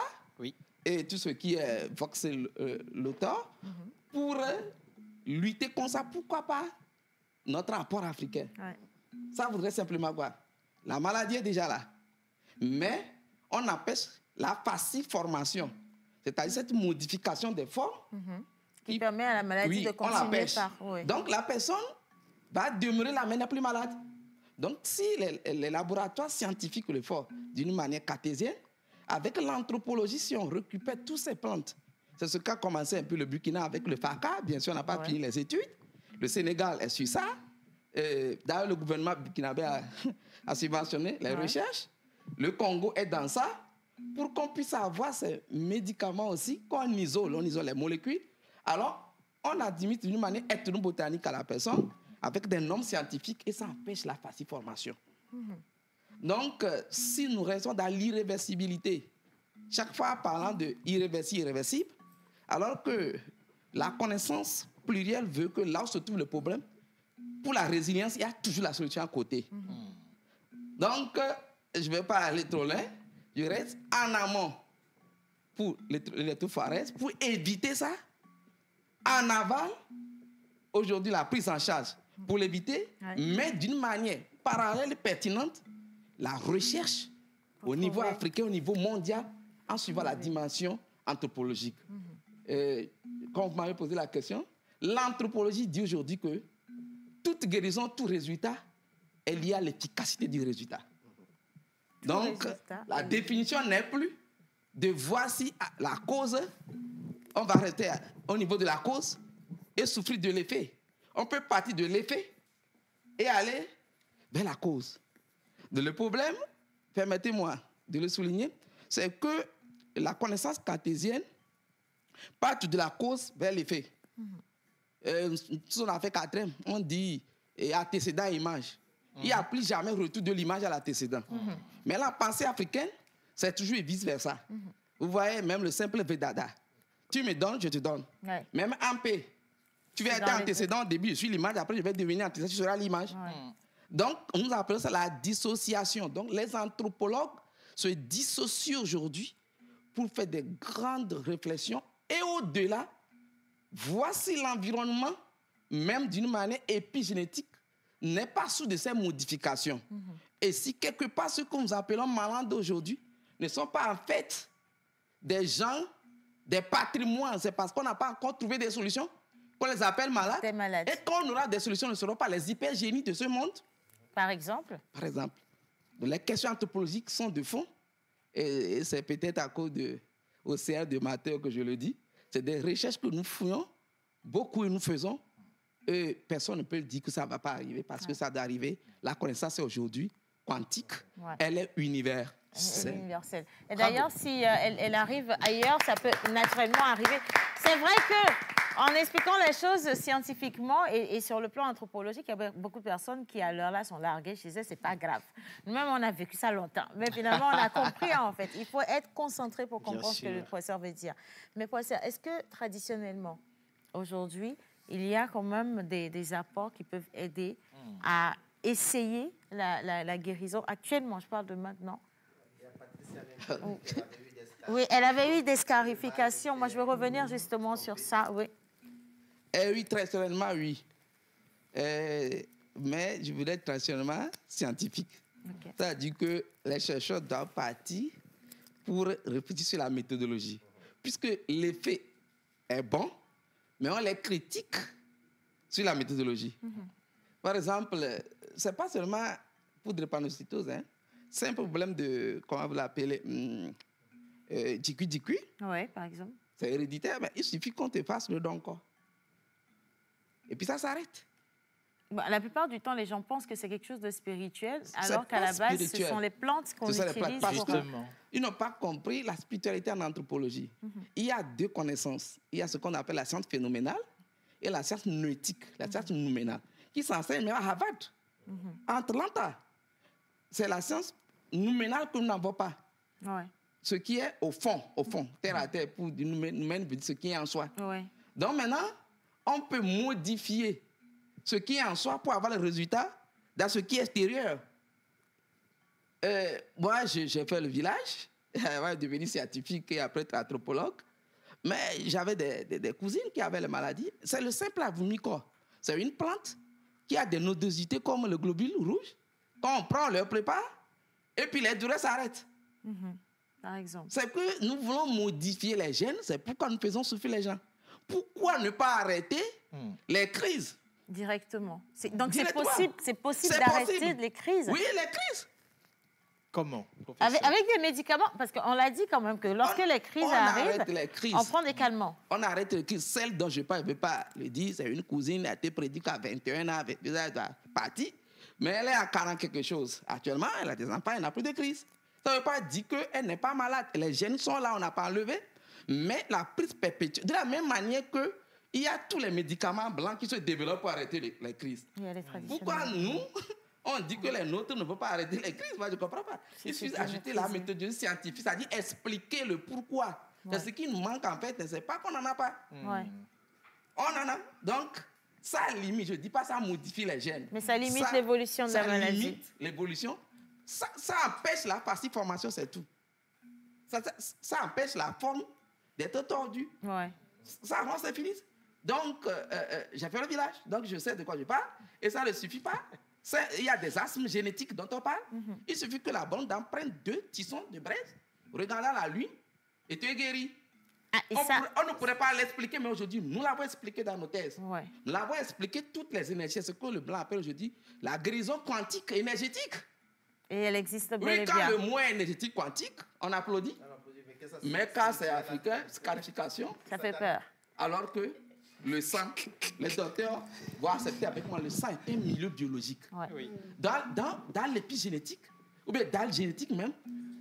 et tout ce qui est voxelotor, pour lutter contre ça. Pourquoi pas notre rapport africain? Ça voudrait simplement quoi? La maladie est déjà là. Mais on empêche la passive-formation, c'est-à-dire cette modification des formes qui permet à la maladie de continuer par... Donc la personne va demeurer la même plus malade. Donc si les laboratoires scientifiques le font d'une manière cartésienne, avec l'anthropologie, si on récupère toutes ces plantes, c'est ce qu'a commencé un peu le Burkina avec le FACA, bien sûr on n'a pas fini les études, le Sénégal est sur ça, d'ailleurs le gouvernement burkinabé a subventionné les recherches, le Congo est dans ça, pour qu'on puisse avoir ces médicaments aussi, qu'on isole, on isole les molécules. Alors, on administre d'une manière ethnobotanique à la personne, avec des normes scientifiques, et ça empêche la passive-formation. Donc, si nous restons dans l'irréversibilité, chaque fois parlant de irréversible, alors que la connaissance plurielle veut que là où se trouve le problème, pour la résilience, il y a toujours la solution à côté. Donc, je ne vais pas aller trop loin. Je reste en amont pour l'électrophorésie, pour éviter ça. En aval, aujourd'hui, la prise en charge pour l'éviter, mais d'une manière parallèle et pertinente, la recherche au niveau africain, au niveau mondial, en suivant la dimension anthropologique. Quand vous m'avez posé la question, l'anthropologie dit aujourd'hui que toute guérison, tout résultat est lié à l'efficacité du résultat. Donc, la définition n'est plus de voir si la cause, on va rester au niveau de la cause et souffrir de l'effet. On peut partir de l'effet et aller vers la cause. Donc, le problème, permettez-moi de le souligner, c'est que la cartésienne part de la cause vers l'effet. On a fait 4e, on dit antécédent et image. Il n'y a plus jamais retour de l'image à l'antécédent. Mais la pensée africaine, c'est toujours vice-versa. Vous voyez, même le simple Vedada. Tu me donnes, je te donne. Même en paix. Tu vas être antécédent au début, je suis l'image, après je vais devenir antécédent, tu seras l'image. Donc, nous appelons ça la dissociation. Donc, les anthropologues se dissocient aujourd'hui pour faire des grandes réflexions. Et au-delà, voici l'environnement, même d'une manière épigénétique, n'est pas sous de ces modifications. Et si quelque part, ce que nous appelons malades d'aujourd'hui ne sont pas en fait des gens, des patrimoines, c'est parce qu'on n'a pas encore trouvé des solutions qu'on les appelle malades. Et quand on aura des solutions, ce ne seront pas les hypergénies de ce monde. Par exemple? Par exemple. Donc, les questions anthropologiques sont de fond. Et c'est peut-être à cause de Océan de Matteo que je le dis. C'est des recherches que nous fouillons, beaucoup nous faisons. Et personne ne peut dire que ça ne va pas arriver parce que ça doit arriver. La connaissance est aujourd'hui quantique. Elle est universelle. Et d'ailleurs, si elle arrive ailleurs, ça peut naturellement arriver. C'est vrai qu'en expliquant les choses scientifiquement et sur le plan anthropologique, il y a beaucoup de personnes qui, à l'heure là, sont larguées. Je disais, c'est pas grave. Nous-mêmes, on a vécu ça longtemps. Mais finalement, on a compris, en fait. Il faut être concentré pour comprendre ce que le professeur veut dire. Mais professeur, est-ce que traditionnellement, aujourd'hui, il y a quand même des apports qui peuvent aider a essayé la guérison. Actuellement, je parle de maintenant. Oui, elle avait eu des scarifications. Moi, je vais revenir justement sur ça. Oui. Oui, traditionnellement, oui. Mais je voulais être traditionnellement scientifique. Okay. C'est-à-dire que les chercheurs doivent partir pour réfléchir sur la méthodologie. Puisque l'effet est bon, mais on les critique sur la méthodologie. Par exemple, ce n'est pas seulement pour drépanocytose, hein. C'est un problème de, comment vous l'appelez, DQ. Oui, par exemple. C'est héréditaire, mais il suffit qu'on te fasse le don encore. Et puis ça s'arrête. Bah, la plupart du temps, les gens pensent que c'est quelque chose de spirituel, alors qu'à la base, ce sont les plantes qu'on utilise. Ils n'ont pas compris la spiritualité en anthropologie. Il y a deux connaissances. Il y a ce qu'on appelle la science phénoménale et la science noétique, la science nouménale, qui s'enseigne même à Harvard, en Atlanta. C'est la science nouménale que nous n'avons pas. Ouais. Ce qui est au fond, terre à terre, pour nous-mêmes, ce qui est en soi. Ouais. Donc maintenant, on peut modifier ce qui est en soi pour avoir le résultat dans ce qui est extérieur. Moi, j'ai fait le village, avant de devenir scientifique et après être anthropologue, mais j'avais des cousines qui avaient la maladie. C'est le simple avumicor. C'est une plante qui a des nodosités comme le globule rouge. Quand on prend, on le prépare, et puis les douleurs s'arrêtent. Par exemple. C'est que nous voulons modifier les gènes, c'est pourquoi nous faisons souffrir les gens. Pourquoi ne pas arrêter les crises directement? Donc c'est possible d'arrêter les crises? Oui, les crises. Comment? Avec des médicaments? Parce qu'on l'a dit quand même que lorsque les crises arrivent, on prend des calmants. On arrête les crises. Celle dont je ne vais pas le dire, c'est une cousine qui a été prédite à 21 ans, 22 ans, elle est partie. Mais elle est à 40 quelque chose. Actuellement, elle a des enfants, elle n'a plus de crise. Ça ne veut pas dire qu'elle n'est pas malade. Les gènes sont là, on n'a pas enlevé. Mais la prise perpétuelle, de la même manière qu'il y a tous les médicaments blancs qui se développent pour arrêter les crises. Pourquoi nous, on dit que les nôtres ne peuvent pas arrêter les crises? Moi, je ne comprends pas. Il suffit d'ajouter la méthodologie scientifique, c'est-à-dire expliquer le pourquoi. C'est ce qui nous manque en fait, c'est pas qu'on n'en a pas. On en a. Donc, ça limite, je ne dis pas ça modifie les gènes. Mais ça limite l'évolution de la maladie. Ça limite l'évolution. Ça empêche la formation, c'est tout. Ça empêche la forme d'être tordue. Ça rend, c'est fini. Donc, j'ai fait le village, donc je sais de quoi je parle. Et ça ne suffit pas. Il y a des asthmes génétiques dont on parle. Il suffit que la bonne dame prenne 2 tissons de braise, regardant la lune, et tu es guéri. On ne pourrait pas l'expliquer, mais aujourd'hui, nous l'avons expliqué dans nos thèses. Nous l'avons expliqué toutes les énergies. Ce que le blanc appelle aujourd'hui la guérison quantique énergétique. Et elle existe bel et bien. Quand le mot est énergétique quantique, on applaudit. Mais quand c'est africain, scarification. Ça fait peur. Alors que le sang, les docteurs vont accepter avec moi, le sang est un milieu biologique. Dans l'épigénétique, ou bien dans le génétique même,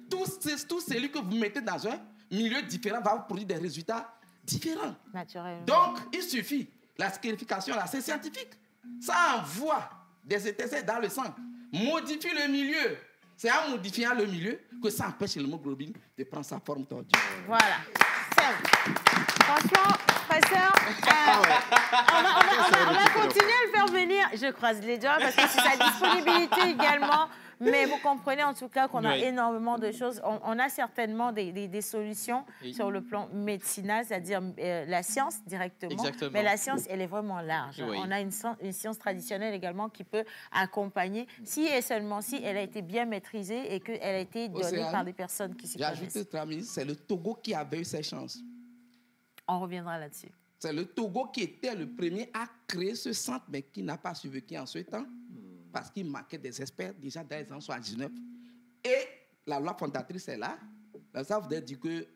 tous cellules que vous mettez dans un milieu différent vont produire des résultats différents. Naturellement. Donc, il suffit, la scarification, là, c'est scientifique. Ça envoie des étincelles dans le sang, modifie le milieu. C'est en modifiant le milieu que ça empêche l'hémoglobine de prendre sa forme tordue. Voilà. Franchement, professeur, on va continuer à le faire venir. Je croise les doigts parce que c'est sa disponibilité également. Mais vous comprenez en tout cas qu'on a énormément de choses. On a certainement des solutions sur le plan médicinal, c'est-à-dire la science directement. Exactement. Mais la science, elle est vraiment large. On a une science traditionnelle également qui peut accompagner, si et seulement si elle a été bien maîtrisée et qu'elle a été donnée par des personnes qui s'y connaissent. J'ajoute, c'est le Togo qui avait eu ses chances. On reviendra là-dessus. C'est le Togo qui était le premier à créer ce centre, mais qui n'a pas survécu en ce temps. Parce qu'il manquait des experts déjà dans les années 79. Et la loi fondatrice est là. Ça voudrait dire que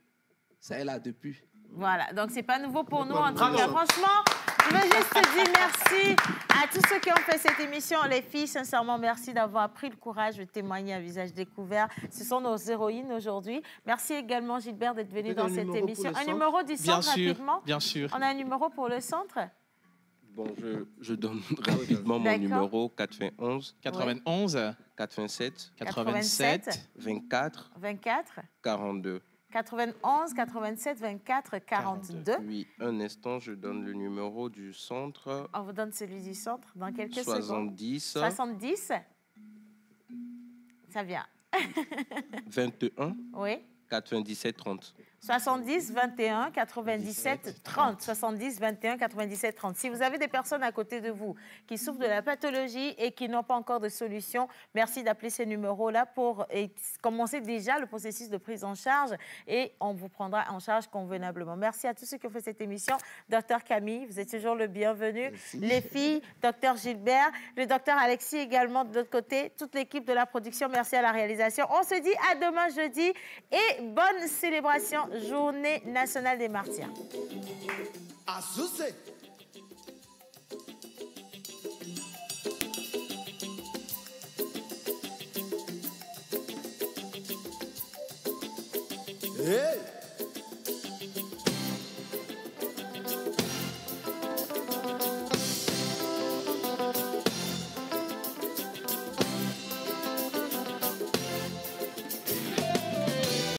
ça est là depuis. Voilà, donc c'est pas nouveau pour nous en tout cas. Franchement, je veux juste dire merci à tous ceux qui ont fait cette émission. Les filles, sincèrement, merci d'avoir pris le courage de témoigner à visage découvert. Ce sont nos héroïnes aujourd'hui. Merci également, Gilbert, d'être venu dans cette émission. Un numéro du centre, rapidement. Bien sûr. On a un numéro pour le centre? Bon, je donne rapidement mon numéro 91 91 87 87 24 24 42. 91 87 24 42. Oui, un instant, je donne le numéro du centre. On vous donne celui du centre dans quelques 70. secondes. 70. Ça vient. 21. Oui. 97 30. 70 21 97 30. 70 21 97 30. Si vous avez des personnes à côté de vous qui souffrent de la pathologie et qui n'ont pas encore de solution, merci d'appeler ces numéros-là pour commencer déjà le processus de prise en charge et on vous prendra en charge convenablement. Merci à tous ceux qui ont fait cette émission. Docteur Camille, vous êtes toujours le bienvenu. Merci. Les filles, docteur Gilbert, le docteur Alexis également de l'autre côté, toute l'équipe de la production, merci à la réalisation. On se dit à demain jeudi et bonne célébration. Journée nationale des martyrs. Hey!